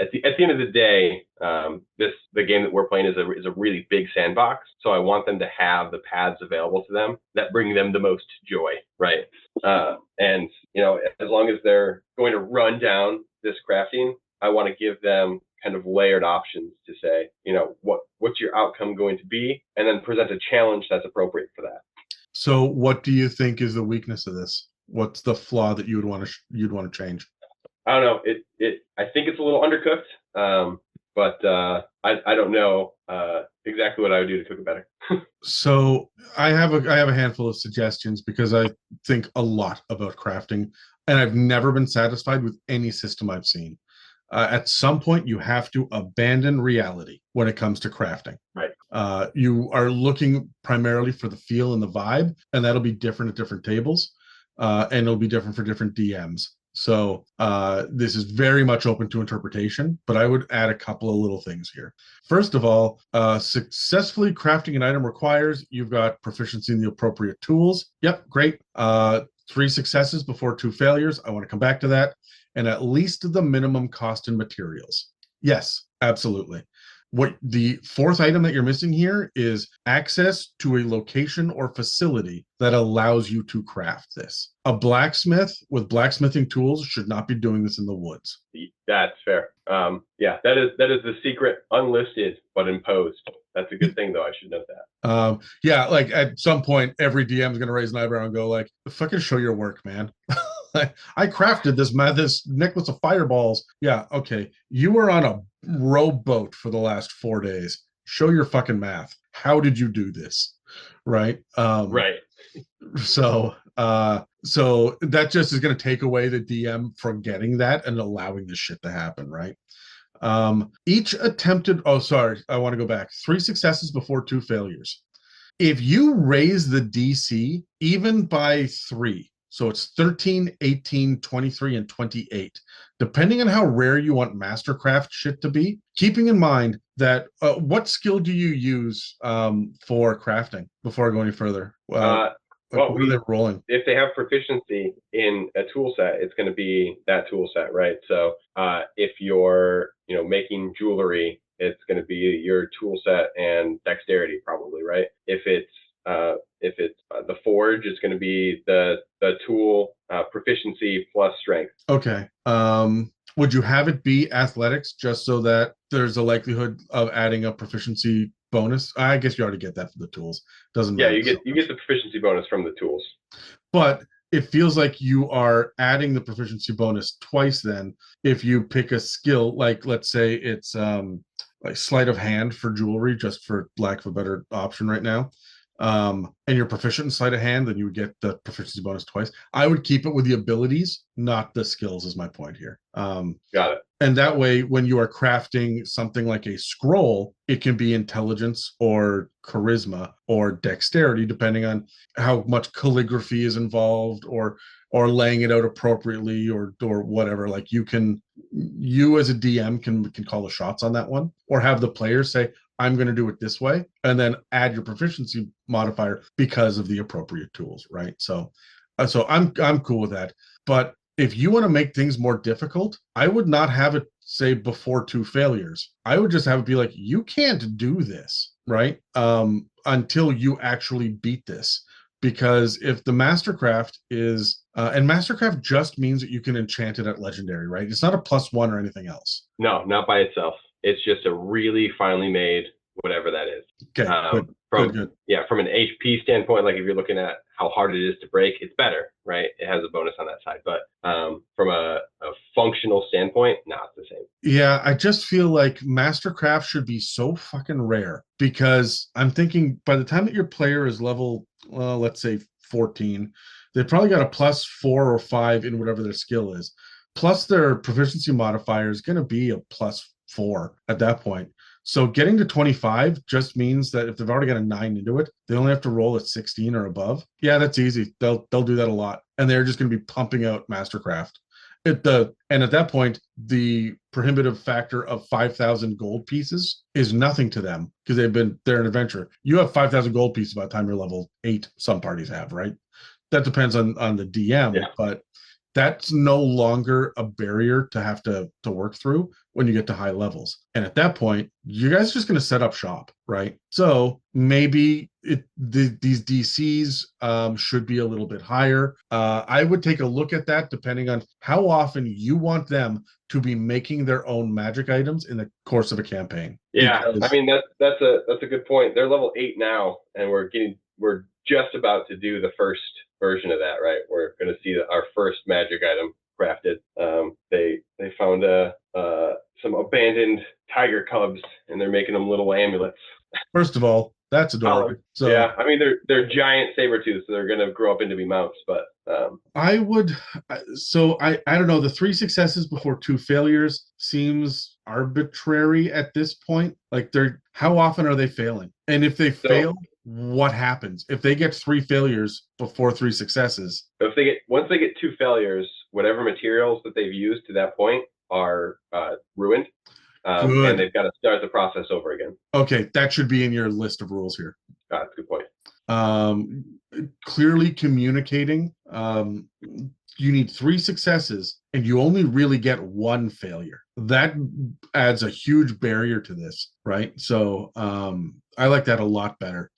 at the end of the day, the game that we're playing is a really big sandbox. So I want them to have the paths available to them that bring them the most joy, right? And as long as they're going to run down this crafting, I want to give them kind of layered options to say, what's your outcome going to be, and then present a challenge that's appropriate for that. So, what do you think is the weakness of this? What's the flaw that you'd want to change? I don't know. I think it's a little undercooked, but I don't know exactly what I would do to cook it better. So, I have a handful of suggestions because I think a lot about crafting, and I've never been satisfied with any system I've seen. At some point, you have to abandon reality when it comes to crafting. Right. You are looking primarily for the feel and the vibe, and that'll be different at different tables, and it'll be different for different DMs. So this is very much open to interpretation, but I would add a couple of little things here. First of all, successfully crafting an item requires you've got proficiency in the appropriate tools. Yep, great. 3 successes before 2 failures. I want to come back to that. And at least the minimum cost in materials. Yes, absolutely. What the 4th item that you're missing here is access to a location or facility that allows you to craft this. A blacksmith with blacksmithing tools should not be doing this in the woods. That's fair. Yeah, that is the secret, unlisted but imposed. That's a good thing, though. I should note that. Yeah, like at some point, every DM is going to raise an eyebrow and go like, "Fucking show your work, man." I crafted this necklace of fireballs. Yeah, okay. You were on a rowboat for the last 4 days. Show your fucking math. How did you do this? Right. Right. So that just is going to take away the DM from getting that and allowing this shit to happen, right? Each attempted, oh, sorry, I want to go back. 3 successes before 2 failures. If you raise the DC even by 3, so it's 13, 18, 23, and 28, depending on how rare you want Mastercraft shit to be, keeping in mind that what skill do you use for crafting before I go any further? Well, What are they rolling? if they have proficiency in a tool set, it's going to be that tool set, right? So if you're, making jewelry, it's going to be your tool set and dexterity, probably, right? If it's the forge, it's going to be the tool proficiency plus strength. Okay. Would you have it be athletics just so that there's a likelihood of adding a proficiency bonus? I guess you already get that for the tools. Doesn't Yeah, matter. you get the proficiency bonus from the tools. But it feels like you are adding the proficiency bonus twice then if you pick a skill, like let's say it's like sleight of hand for jewelry, just for lack of a better option right now. And you're proficient in sleight of hand, then you would get the proficiency bonus twice. I would keep it with the abilities, not the skills, is my point here. Got it. And that way, when you are crafting something like a scroll, it can be intelligence or charisma or dexterity, depending on how much calligraphy is involved, or laying it out appropriately, or whatever. Like you as a DM can call the shots on that one, or have the players say, I'm going to do it this way, and then add your proficiency modifier because of the appropriate tools, right? So I'm cool with that. But if you want to make things more difficult, I would not have it say before 2 failures. I would just have it be like, you can't do this, right? Until you actually beat this. Because if the Mastercraft is, and Mastercraft just means that you can enchant it at legendary, right? It's not a +1 or anything else. No, not by itself. It's just a really finely made whatever that is. Okay, good. Yeah, from an HP standpoint, like if you're looking at how hard it is to break, it's better, right? It has a bonus on that side. But from a functional standpoint, no, it's the same. Yeah, I just feel like Mastercraft should be so fucking rare, because I'm thinking by the time that your player is level, well, let's say 14, they've probably got a +4 or 5 in whatever their skill is. Plus their proficiency modifier is going to be a +4 at that point. So getting to 25 just means that if they've already got a 9 into it, they only have to roll at 16 or above. Yeah, that's easy. They'll do that a lot, and they're just going to be pumping out Mastercraft. And at that point, the prohibitive factor of 5,000 gold pieces is nothing to them, because they're an adventurer. You have 5,000 gold pieces by the time you're level 8. Some parties have, right? That depends on the DM, Yeah. but that's no longer a barrier to have to work through when you get to high levels. And at that point, you guys are just going to set up shop, right? So maybe these DCs should be a little bit higher. I would take a look at that depending on how often you want them to be making their own magic items in the course of a campaign. Yeah, I mean that's a good point. They're level 8 now, and we're just about to do the first version of that, right? We're going to see our first magic item crafted. They found some abandoned tiger cubs, and they're making them little amulets. First of all, that's adorable. So yeah, I mean they're giant saber tooths, so they're going to grow up into be mounts. But I would, so I don't know. The 3 successes before 2 failures seems arbitrary at this point. Like how often are they failing? And if they fail, what happens if they get 3 failures before 3 successes? Once they get 2 failures, whatever materials that they've used to that point are ruined, and they've got to start the process over again. Okay, that should be in your list of rules here. That's a good point. Clearly communicating. You need 3 successes, and you only really get 1 failure. That adds a huge barrier to this, right? So I like that a lot better.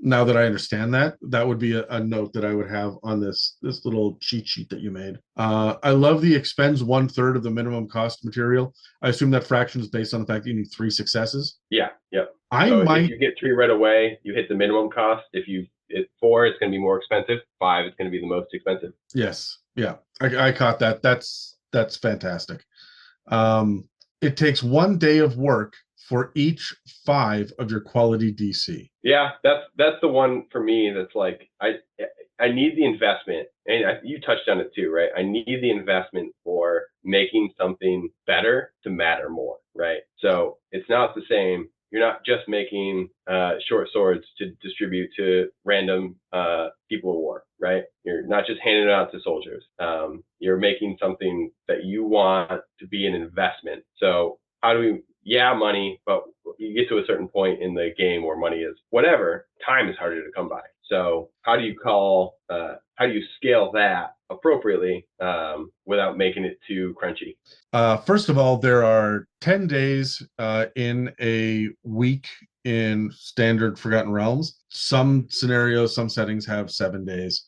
Now that I understand that, that would be a note that I would have on this little cheat sheet that you made. I love the expends 1/3 of the minimum cost material. I assume that fraction is based on the fact that you need 3 successes. Yeah, yep. If you get 3 right away, you hit the minimum cost. If you hit 4, it's going to be more expensive. 5, it's going to be the most expensive. Yes, yeah, I caught that. That's fantastic. It takes 1 day of work for each 5 of your quality DC. Yeah, that's the one for me. That's like I need the investment, and you touched on it too, right? I need the investment for making something better to matter more, right? So it's not the same. You're not just making short swords to distribute to random people of war, right? You're not just handing it out to soldiers. You're making something that you want to be an investment. So how do we, yeah, money, but you get to a certain point in the game where money is whatever, time is harder to come by. So how do you scale that appropriately without making it too crunchy? First of all, there are 10 days in a week in standard Forgotten Realms. Some scenarios, some settings have 7 days.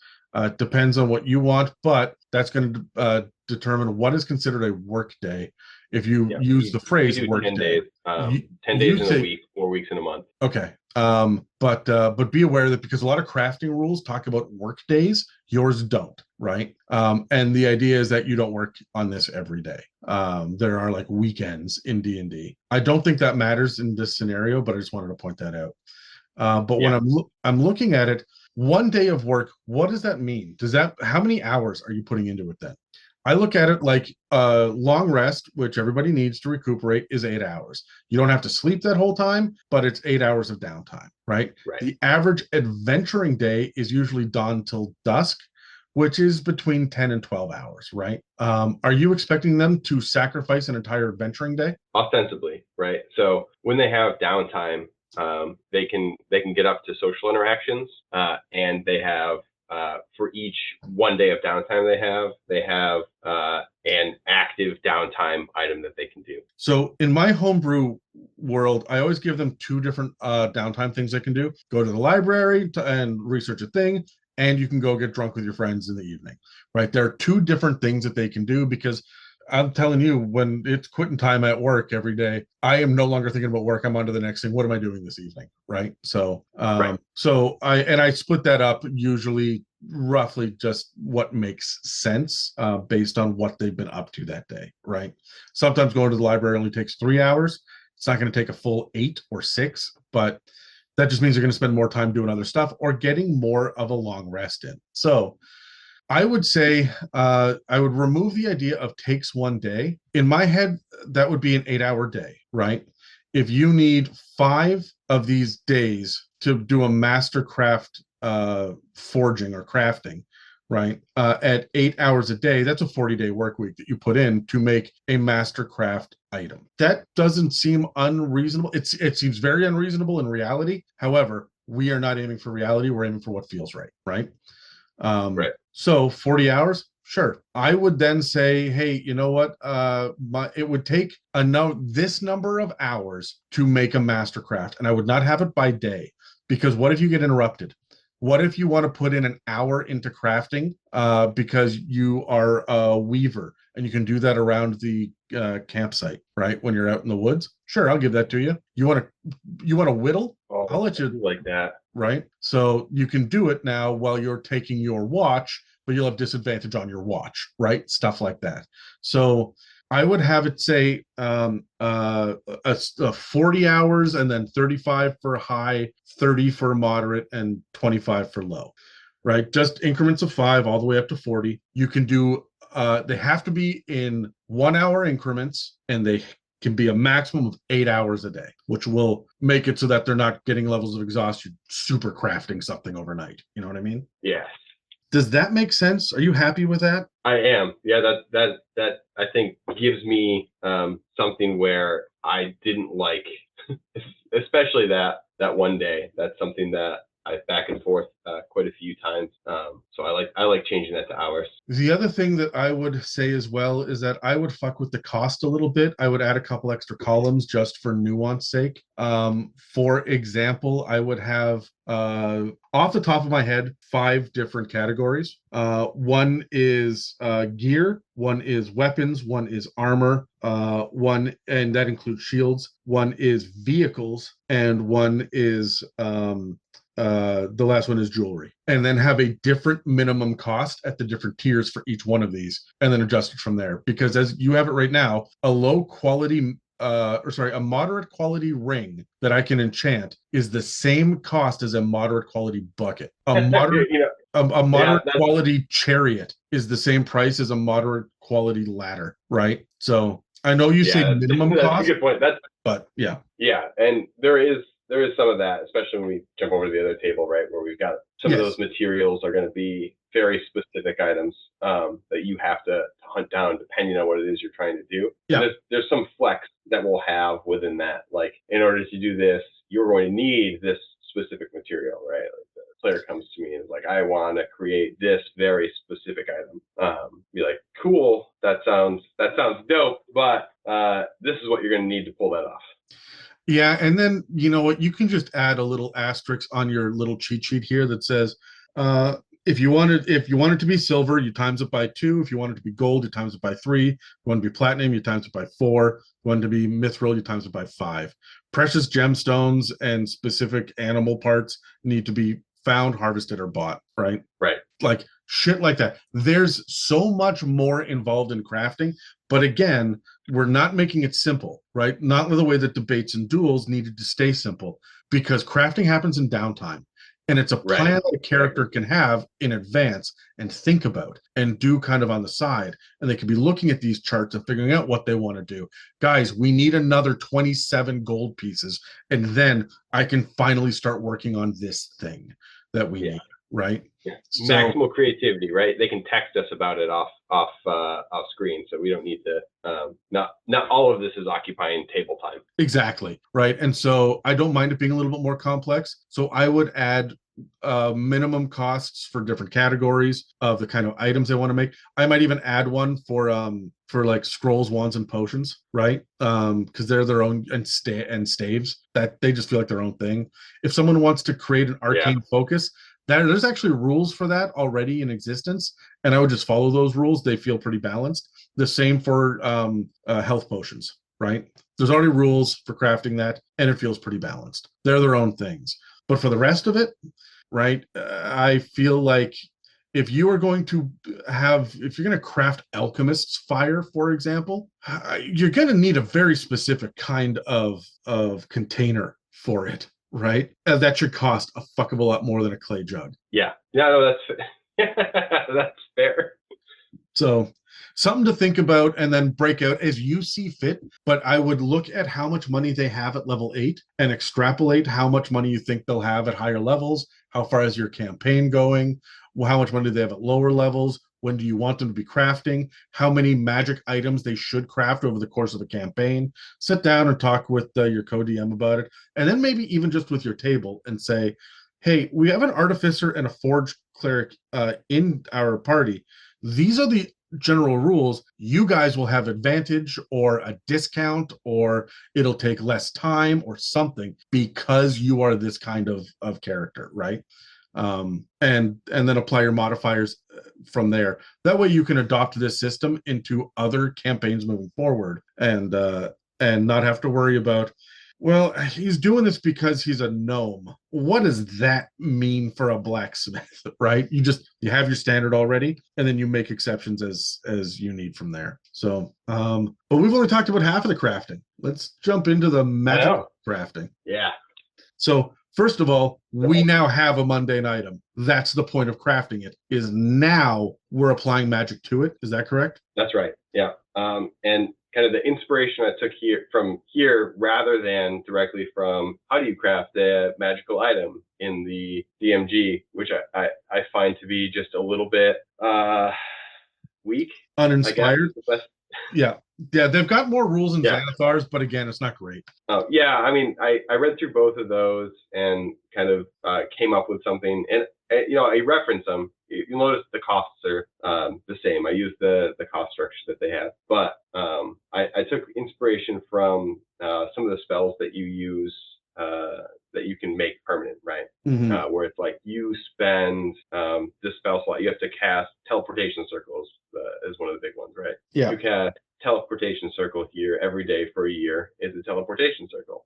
Depends on what you want, but that's going to determine what is considered a work day. If you use the phrase we do work 10 day, days, 10 days in a week, 4 weeks in a month. Okay. But be aware that because a lot of crafting rules talk about work days, yours don't, right? And the idea is that you don't work on this every day. There are like weekends in D&D. I don't think that matters in this scenario, but I just wanted to point that out. But when I'm looking at it, 1 day of work, what does that mean? How many hours are you putting into it then? I look at it like a long rest, which everybody needs to recuperate, is 8 hours. You don't have to sleep that whole time, but it's 8 hours of downtime, right? The average adventuring day is usually dawn till dusk, which is between 10 and 12 hours, right? Are you expecting them to sacrifice an entire adventuring day? Ostensibly, right? So when they have downtime, they can get up to social interactions, and they have for each 1 day of downtime they have an active downtime item that they can do. So in my homebrew world, I always give them 2 different downtime things they can do. Go to the library and research a thing, and you can go get drunk with your friends in the evening, right? There are 2 different things that they can do because I'm telling you, when it's quitting time at work every day, I am no longer thinking about work. I'm on to the next thing. What am I doing this evening? Right. So, I split that up usually roughly just what makes sense based on what they've been up to that day. Right. Sometimes going to the library only takes 3 hours. It's not going to take a full 8 or 6, but that just means you're going to spend more time doing other stuff or getting more of a long rest in. So, I would say I would remove the idea of takes 1 day. In my head, that would be an 8-hour day, right? If you need 5 of these days to do a mastercraft forging or crafting, right? At 8 hours a day, that's a 40-day work week that you put in to make a mastercraft item. That doesn't seem unreasonable. It seems very unreasonable in reality. However, we are not aiming for reality. We're aiming for what feels right, right? So 40 hours, sure. I would then say, hey, you know what? It would take this number of hours to make a mastercraft, and I would not have it by day, because what if you get interrupted? What if you want to put in an hour into crafting because you are a weaver and you can do that around the campsite, right? When you're out in the woods, sure, I'll give that to you. You want to whittle? I'll let you like that. Right. So you can do it now while you're taking your watch, but you'll have disadvantage on your watch, right? Stuff like that. So I would have it say a 40 hours and then 35 for high, 30 for moderate, and 25 for low, right? Just increments of 5 all the way up to 40. You can do, they have to be in 1 hour increments, and they can be a maximum of 8 hours a day, which will make it so that they're not getting levels of exhaustion super crafting something overnight. You know what I mean? Yes. Does that make sense? Are you happy with that? I am. Yeah, that I think gives me something where I didn't like, especially that 1 day. That's something that I back and forth quite a few times. So I like changing that to hours. The other thing that I would say as well is that I would fuck with the cost a little bit. I would add a couple extra columns just for nuance sake. For example, I would have off the top of my head 5 different categories. One is gear, one is weapons, one is armor, one, and that includes shields, one is vehicles, and one is the last one is jewelry, and then have a different minimum cost at the different tiers for each one of these, and then adjust it from there. Because as you have it right now, a moderate quality ring that I can enchant is the same cost as a moderate quality bucket. A Yeah, moderate quality chariot is the same price as a moderate quality ladder, right? So I know you say that's minimum that's a cost, good point. but yeah. Yeah, and there is some of that, especially when we jump over to the other table, right, where we've got some of those Yes. materials are going to be very specific items that you have to hunt down depending on what it is you're trying to do. And Yeah. there's some flex that we'll have within that. Like in order to do this, you're going to need this specific material, right? Like the player comes to me and is like, I want to create this very specific item. Be like, cool, that sounds dope, but this is what you're going to need to pull that off. Yeah, and then you know what? You can just add a little asterisk on your little cheat sheet here that says, if you want it to be silver, you times it by 2. If you want it to be gold, you times it by 3. If you want it to be platinum, you times it by 4. If you want it to be mithril, you times it by 5. Precious gemstones and specific animal parts need to be found, harvested, or bought, right? Right. Like shit like that. There's so much more involved in crafting, but again, we're not making it simple, right? Not the way that debates and duels needed to stay simple, because crafting happens in downtime. And it's a plan Right. that a character can have in advance and think about and do kind of on the side. And they could be looking at these charts and figuring out what they want to do. Guys, we need another 27 gold pieces. And then I can finally start working on this thing that we need, right? Yeah. So, maximal creativity, right? They can text us about it off screen, so we don't need to. Not all of this is occupying table time. exactly, right. And so I don't mind it being a little bit more complex. So I would add minimum costs for different categories of the kind of items they want to make. I might even add one for like scrolls, wands, and potions, right? Because they're their own, and staves, that they just feel like their own thing. If someone wants to create an arcane focus, there's actually rules for that already in existence, and I would just follow those rules. They feel pretty balanced. The same for health potions, right? There's already rules for crafting that, and it feels pretty balanced. They're their own things. But for the rest of it, right, I feel like if you are going to if you're going to craft alchemist's fire, for example, you're going to need a very specific kind of container for it, right? That should cost a fuck of a lot more than a clay jug. Yeah, no, that's that's fair. So something to think about, and then break out as you see fit. But I would look at how much money they have at level 8 and extrapolate how much money you think they'll have at higher levels. How far is your campaign going? Well, how much money do they have at lower levels? When do you want them to be crafting? How many magic items they should craft over the course of the campaign? Sit down and talk with your co-DM about it. And then maybe even just with your table and say, hey, we have an artificer and a forge cleric in our party. These are the general rules. You guys will have advantage or a discount, or it'll take less time or something because you are this kind of character, right? And then apply your modifiers from there. That way you can adopt this system into other campaigns moving forward, and not have to worry about, well, he's doing this because he's a gnome. What does that mean for a blacksmith, right? You have your standard already, and then you make exceptions as you need from there. So, but we've only talked about half of the crafting. Let's jump into the magic crafting. Yeah. So, first of all, we now have a mundane item. That's the point of crafting it, is now we're applying magic to it. Is that correct? That's right. Yeah. And kind of the inspiration I took from here, rather than directly from how do you craft a magical item in the DMG, which I find to be just a little bit weak. Uninspired. Yeah. They've got more rules in Xanathar's, but again, it's not great. Oh, yeah. I mean, I read through both of those and kind of came up with something, and I reference them. You'll notice the costs are the same. I use the cost structure that they have, but I took inspiration from some of the spells that you use that you can make permanent, right? Mm-hmm. Where it's like you spend this spell slot, you have to cast teleportation circles is one of the big ones, right? Yeah. You cast teleportation circle here every day for a year is a teleportation circle.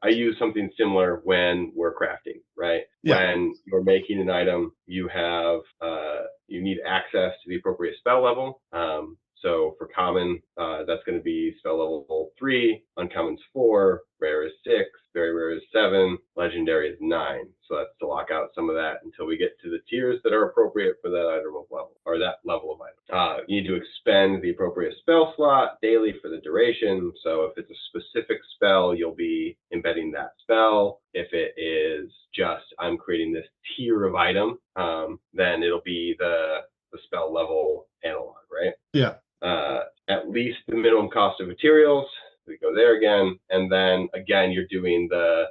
I use something similar when we're crafting, right? Yeah. When you're making an item, you have you need access to the appropriate spell level. So for common, that's going to be spell level 3, uncommon's 4, rare is 6, very rare is 7, legendary is 9. So that's to lock out some of that until we get to the tiers that are appropriate for that item of level, or that level of item. You need to expend the appropriate spell slot daily for the duration. So if it's a specific spell, you'll be embedding that spell. If it is just I'm creating this tier of item, then it'll be the spell level analog, right? Yeah. At least the minimum cost of materials. We go there again, and then again you're doing the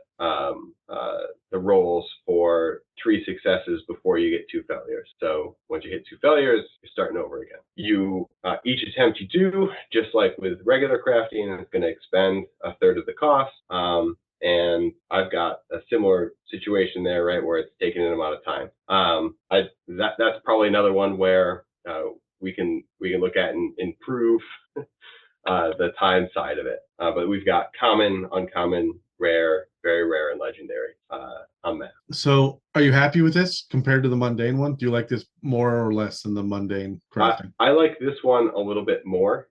rolls for 3 successes before you get 2 failures. So once you hit 2 failures, you're starting over again. You each attempt you do, just like with regular crafting, is going to expend a third of the cost. And I've got a similar situation there, right, where it's taking an amount of time. That's probably another one where we can look at and improve the time side of it. But we've got common, uncommon, rare, very rare, and legendary on that. So are you happy with this compared to the mundane one? Do you like this more or less than the mundane crafting? I like this one a little bit more.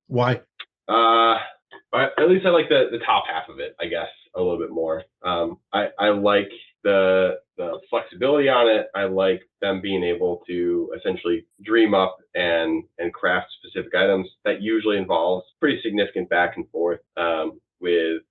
Why? At least I like the top half of it, I guess, a little bit more. I like the flexibility on it. I like them being able to essentially dream up and craft specific items. That usually involves pretty significant back and forth with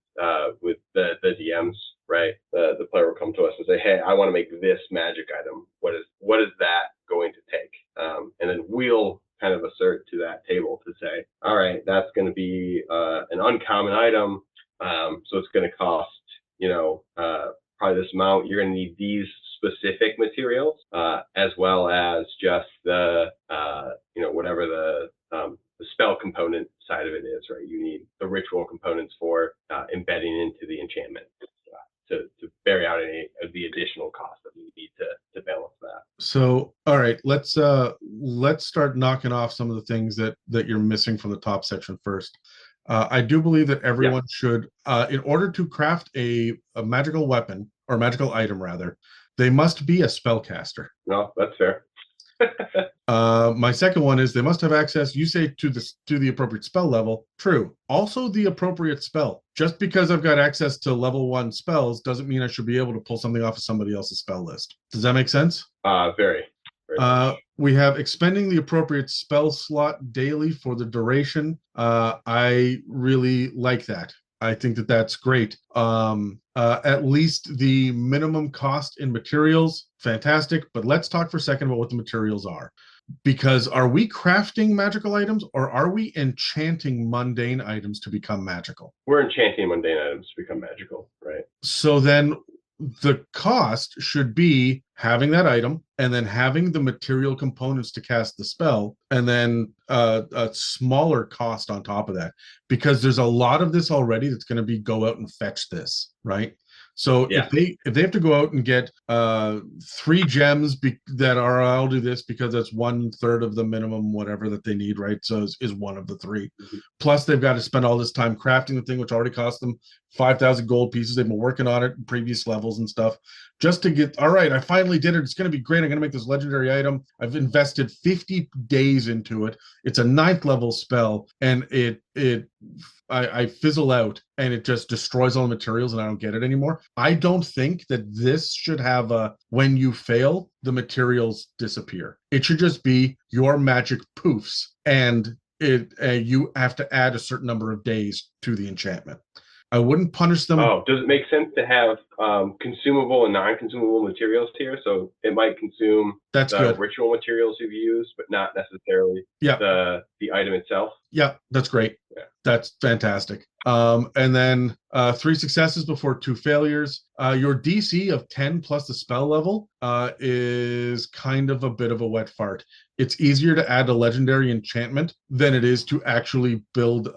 the DMs, right? The player will come to us and say, hey, I want to make this magic item. What is that going to take? And then we'll kind of assert to that table to say, all right, that's going to be an uncommon item. So it's going to cost, probably this amount. You're going to need these specific materials, as well as just the, whatever the spell component side of it is, right? You need the ritual components for embedding into the enchantment to bury out any of the additional costs that we need to balance that. So, all right, let's start knocking off some of the things that you're missing from the top section first. I do believe that everyone should, in order to craft a magical weapon or magical item, rather, they must be a spellcaster. No, that's fair. My second one is they must have access, you say, to the appropriate spell level. True. Also the appropriate spell. Just because I've got access to level 1 spells doesn't mean I should be able to pull something off of somebody else's spell list. Does that make sense? Very. We have expending the appropriate spell slot daily for the duration. I really like that. I think that that's great. At least the minimum cost in materials, fantastic. But let's talk for a second about what the materials are. Because are we crafting magical items or are we enchanting mundane items to become magical? We're enchanting mundane items to become magical, right? So then the cost should be having that item and then having the material components to cast the spell, and then a smaller cost on top of that, because there's a lot of this already that's going to be go out and fetch this, right? So if they have to go out and get 3 gems that are, I'll do this because that's 1/3 of the minimum whatever that they need, right? So is one of the 3. Mm-hmm. Plus they've got to spend all this time crafting the thing, which already cost them 5,000 gold pieces. They've been working on it in previous levels and stuff just to get, all right, I finally did it. It's going to be great. I'm going to make this legendary item. I've invested 50 days into it. It's a 9th level spell, and I fizzle out and it just destroys all the materials and I don't get it anymore. I don't think that this should have when you fail, the materials disappear. It should just be your magic poofs and you have to add a certain number of days to the enchantment. I wouldn't punish them. Oh, does it make sense to have consumable and non-consumable materials here? So it might consume the ritual materials you've used, but not necessarily the item itself. Yeah, that's great. Yeah. That's fantastic. And then 3 successes before 2 failures. Your DC of 10 plus the spell level is kind of a bit of a wet fart. It's easier to add a legendary enchantment than it is to actually build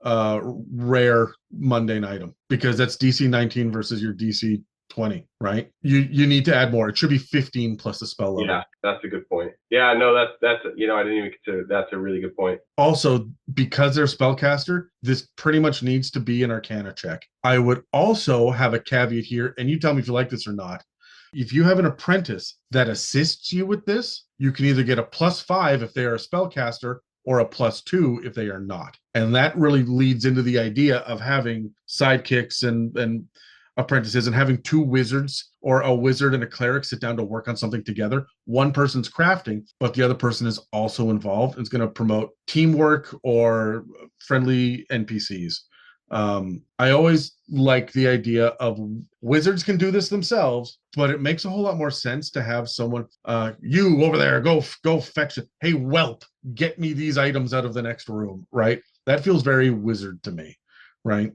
rare mundane item, because that's DC 19 versus your DC 20, right? You need to add more. It should be 15 plus the spell level. Yeah, that's a good point. Yeah, no, that's I didn't even consider. That's a really good point. Also, because they're spellcaster, this pretty much needs to be an Arcana check. I would also have a caveat here, and you tell me if you like this or not. If you have an apprentice that assists you with this, you can either get a +5 if they are a spellcaster, or a +2 if they are not. And that really leads into the idea of having sidekicks and apprentices and having two wizards or a wizard and a cleric sit down to work on something together. One person's crafting, but the other person is also involved. It's going to promote teamwork or friendly NPCs. I always like the idea of wizards can do this themselves, but it makes a whole lot more sense to have someone, you over there, go fetch it. Hey, whelp, get me these items out of the next room, right? That feels very wizard to me, right?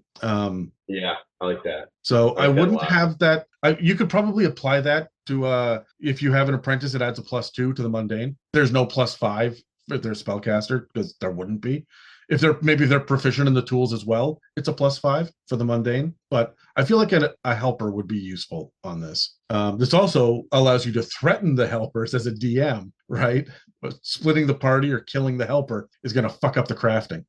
Yeah, I like that. So I like that a wouldn't lot. have that. You could probably apply that to if you have an apprentice, it adds a +2 to the mundane. There's no +5 if they're a spellcaster, because there wouldn't be. If they're proficient in the tools as well, it's a +5 for the mundane. But I feel like a helper would be useful on this. This also allows you to threaten the helpers as a DM, right? But splitting the party or killing the helper is going to fuck up the crafting.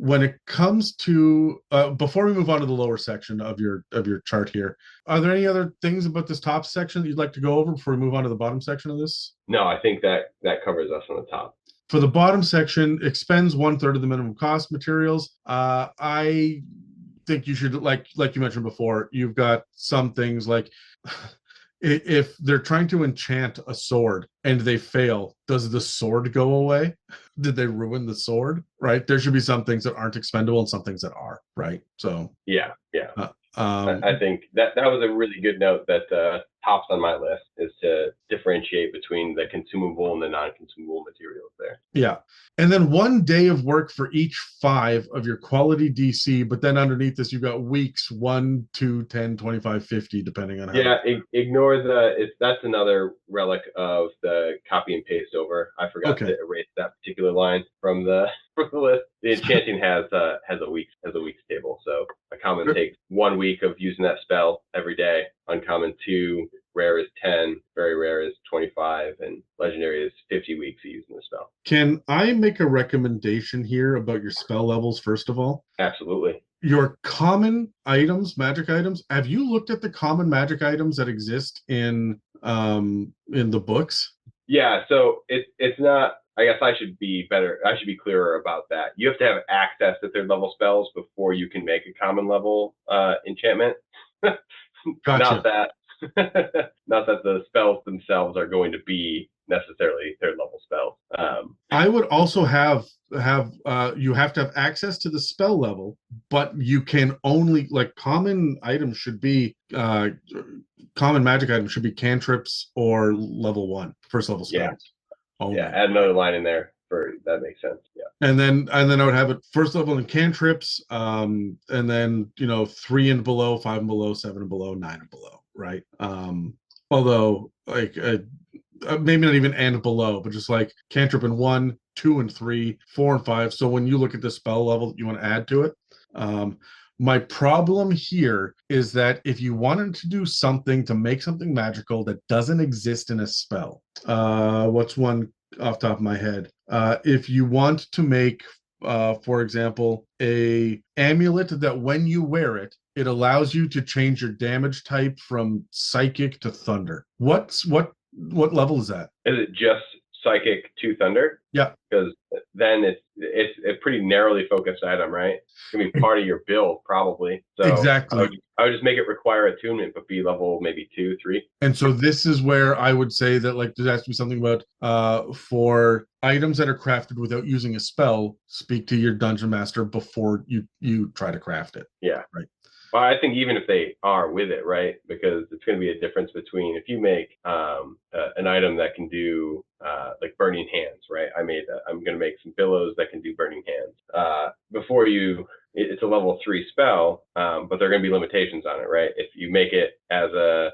When it comes to before we move on to the lower section of your chart here, are there any other things about this top section that you'd like to go over before we move on to the bottom section of this? No, I think that covers us on the top. For the bottom section, expends 1/3 of the minimum cost materials. I think you should, like you mentioned before, you've got some things like if they're trying to enchant a sword and they fail, does the sword go away? Did they ruin the sword? Right? There should be some things that aren't expendable and some things that are, right? So yeah. I think that was a really good note that tops on my list, is to differentiate between the consumable and the non-consumable materials there. Yeah. And then 1 day of work for each 5 of your quality DC, but then underneath this, you've got weeks 1, 2, 10, 25, 50, depending on how. Yeah, ignore that's another relic of the copy and paste over. I forgot to erase that particular line from the list. The enchanting has a weeks table. So a common takes 1 week of using that spell every day. Uncommon 2, rare is 10, very rare is 25, and legendary is 50 weeks of using the spell. Can I make a recommendation here about your spell levels, first of all? Absolutely. Your common items, magic items, have you looked at the common magic items that exist in the books? Yeah, so it's not, I guess I should be clearer about that. You have to have access to 3rd level spells before you can make a common level enchantment. Gotcha. Not that the spells themselves are going to be necessarily 3rd level spells. I would also have you have to have access to the spell level, but you can only, like, common items should be common magic items should be cantrips or level 1 first level spells. Yeah, add another line in there. That makes sense. Yeah. And then I would have it first level in cantrips, and then 3 and below, 5 and below, 7 and below, 9 and below, right? Although, like, maybe not even and below, but just like cantrip in 1, 2 and 3, 4 and 5. So when you look at the spell level that you want to add to it, my problem here is that if you wanted to do something to make something magical that doesn't exist in a spell, what's one off the top of my head? If you want to make, for example, a amulet that when you wear it, it allows you to change your damage type from psychic to thunder. What level is that? Is it just psychic to thunder? Yeah. Because then it's a pretty narrowly focused item, right? It's gonna be part of your build probably. So exactly. I would just make it require attunement, but be level maybe 2, 3. And so this is where I would say that, like, there has to be something about for items that are crafted without using a spell, speak to your dungeon master before you try to craft it. Yeah. Right. Well, I think even if they are with it, right? Because it's going to be a difference between if you make an item that can do like burning hands, right? I'm going to make some billows that can do burning hands. It's a level 3 spell, but there are going to be limitations on it, right? If you make it as an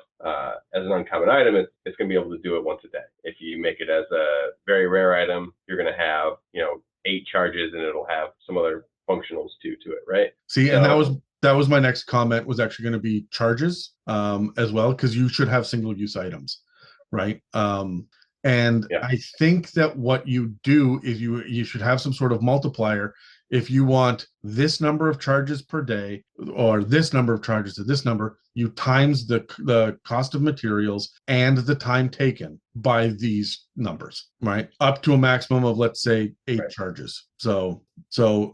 uncommon item, it's going to be able to do it once a day. If you make it as a very rare item, you're going to have 8 charges, and it'll have some other functionals to it, right? See, so, and that was my next comment, was actually going to be charges as well, because you should have single use items, right? And I think that what you do is you should have some sort of multiplier. If you want this number of charges per day, or this number of charges to this number, you times the cost of materials and the time taken by these numbers, right? Up to a maximum of, let's say, 8 Right. charges. So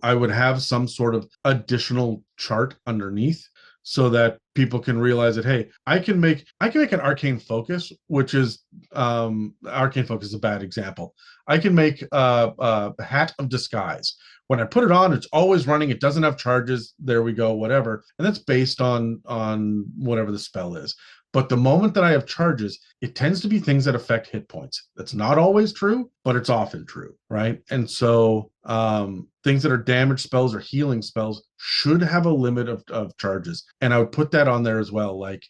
I would have some sort of additional chart underneath so that people can realize that, hey, I can make an arcane focus, which is arcane focus is a bad example. I can make a hat of disguise. When I put it on, it's always running. It doesn't have charges. There we go, whatever. And that's based on whatever the spell is. But the moment that I have charges, it tends to be things that affect hit points. That's not always true, but it's often true, right? And so things that are damage spells or healing spells should have a limit of charges. And I would put that on there as well. Like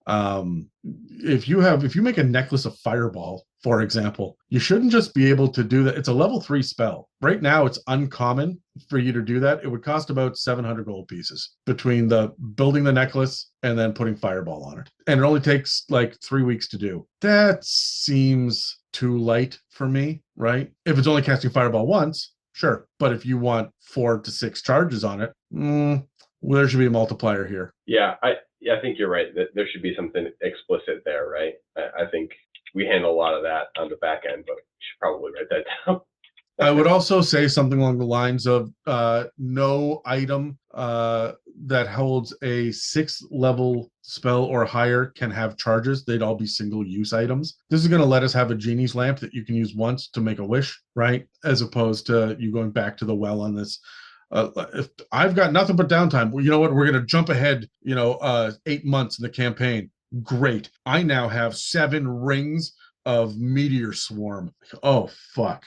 if you make a necklace of fireball, for example, you shouldn't just be able to do that. It's a level 3 spell. Right now, it's uncommon for you to do that. It would cost about 700 gold pieces between the building the necklace and then putting fireball on it. And it only takes like 3 weeks to do. That seems too light for me, right? If it's only casting fireball once, sure. But if you want 4 to 6 charges on it, well, there should be a multiplier here. Yeah, I think you're right. That there should be something explicit there, right? I think we handle a lot of that on the back end, but we should probably write that down. I would also say something along the lines of no item that holds a 6th level spell or higher can have charges. They'd all be single-use items. This is going to let us have a genie's lamp that you can use once to make a wish, right? As opposed to you going back to the well on this. If I've got nothing but downtime, well, you know what? We're going to jump ahead, 8 months in the campaign. Great. I now have 7 rings of meteor swarm. Oh, fuck.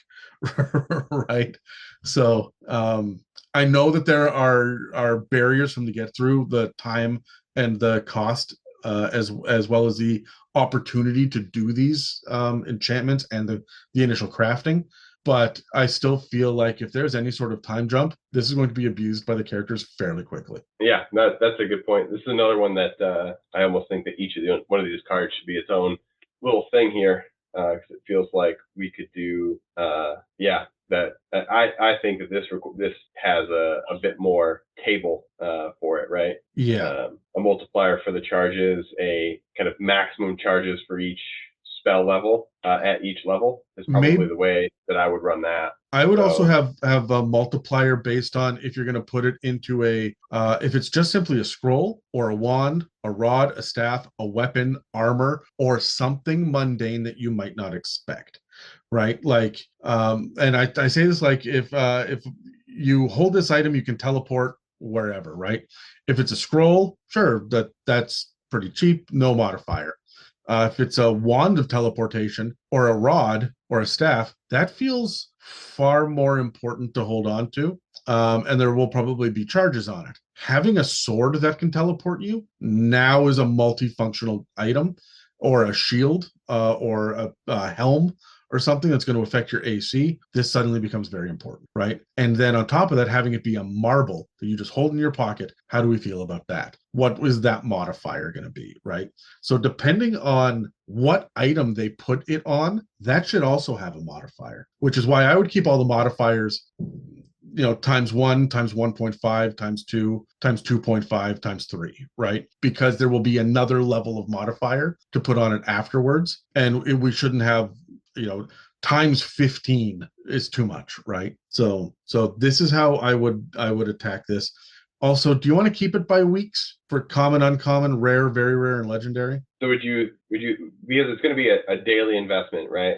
Right. So I know that there are barriers from to get through, the time and the cost, as well as the opportunity to do these enchantments and the initial crafting. But I still feel like if there's any sort of time jump, this is going to be abused by the characters fairly quickly. Yeah, that's a good point. This is another one that I almost think that one of these cards should be its own little thing here, because it feels like we could do, I think that this has a bit more table for it, right? Yeah. A multiplier for the charges, a kind of maximum charges for each spell level at each level is probably the way that I would run that. I would also have a multiplier based on if you're going to put it into if it's just simply a scroll or a wand, a rod, a staff, a weapon, armor, or something mundane that you might not expect, right? Like, and I say this like if you hold this item, you can teleport wherever, right? If it's a scroll, sure, that's pretty cheap, no modifier. If it's a wand of teleportation or a rod or a staff, that feels far more important to hold on to. And there will probably be charges on it. Having a sword that can teleport you now is a multifunctional item, or a shield, or a helm, or something that's going to affect your AC. This suddenly becomes very important, right? And then on top of that, having it be a marble that you just hold in your pocket. How do we feel about that? What is that modifier going to be, right? So depending on what item they put it on, that should also have a modifier, which is why I would keep all the modifiers, times 1, times 1.5, times 2, times 2.5, times 3, right? Because there will be another level of modifier to put on it afterwards. And we shouldn't have, times 15 is too much, right? So this is how I would attack this. Also, do you want to keep it by weeks for common, uncommon, rare, very rare, and legendary? So would you because it's going to be a daily investment, right?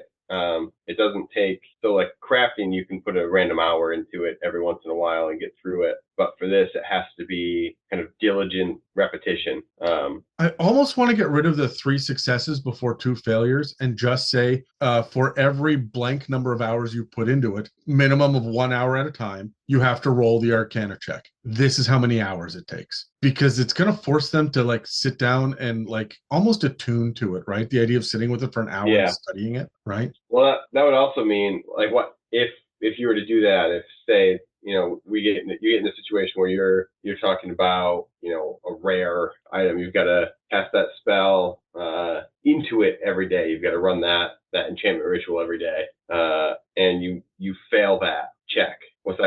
It doesn't take, so like crafting, you can put a random hour into it every once in a while and get through it. But for this, it has to be kind of diligent repetition. I almost want to get rid of the 3 successes before 2 failures and just say, for every blank number of hours you put into it, minimum of 1 hour at a time, you have to roll the Arcana check. This is how many hours it takes, because it's going to force them to like sit down and like almost attune to it, right? The idea of sitting with it for an hour and studying it, right? Well, that would also mean, like, what if you were to do that? If, say, you get in a situation where you're talking about, a rare item, you've got to cast that spell into it every day. You've got to run that enchantment ritual every day, and you fail that check. What's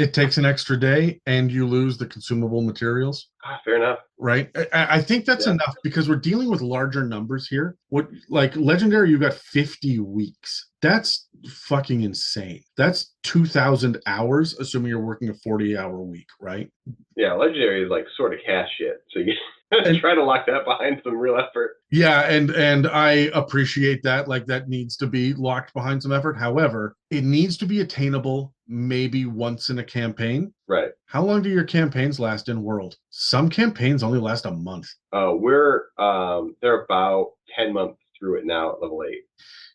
it takes an extra day and you lose the consumable materials. Fair enough. Right. I think that's Yeah. enough because we're dealing with larger numbers here. What, like legendary, you got 50 weeks. That's fucking insane. That's 2,000 hours, assuming you're working a 40-hour week, right? Yeah, legendary is like sort of cash shit. So you And try to lock that behind some real effort. yeah, and I appreciate that. Like that needs to be locked behind some effort. However, it needs to be attainable maybe once in a campaign. Right. How long do your campaigns last in World? Some campaigns only last a month. They're about 10 months through it now at level 8.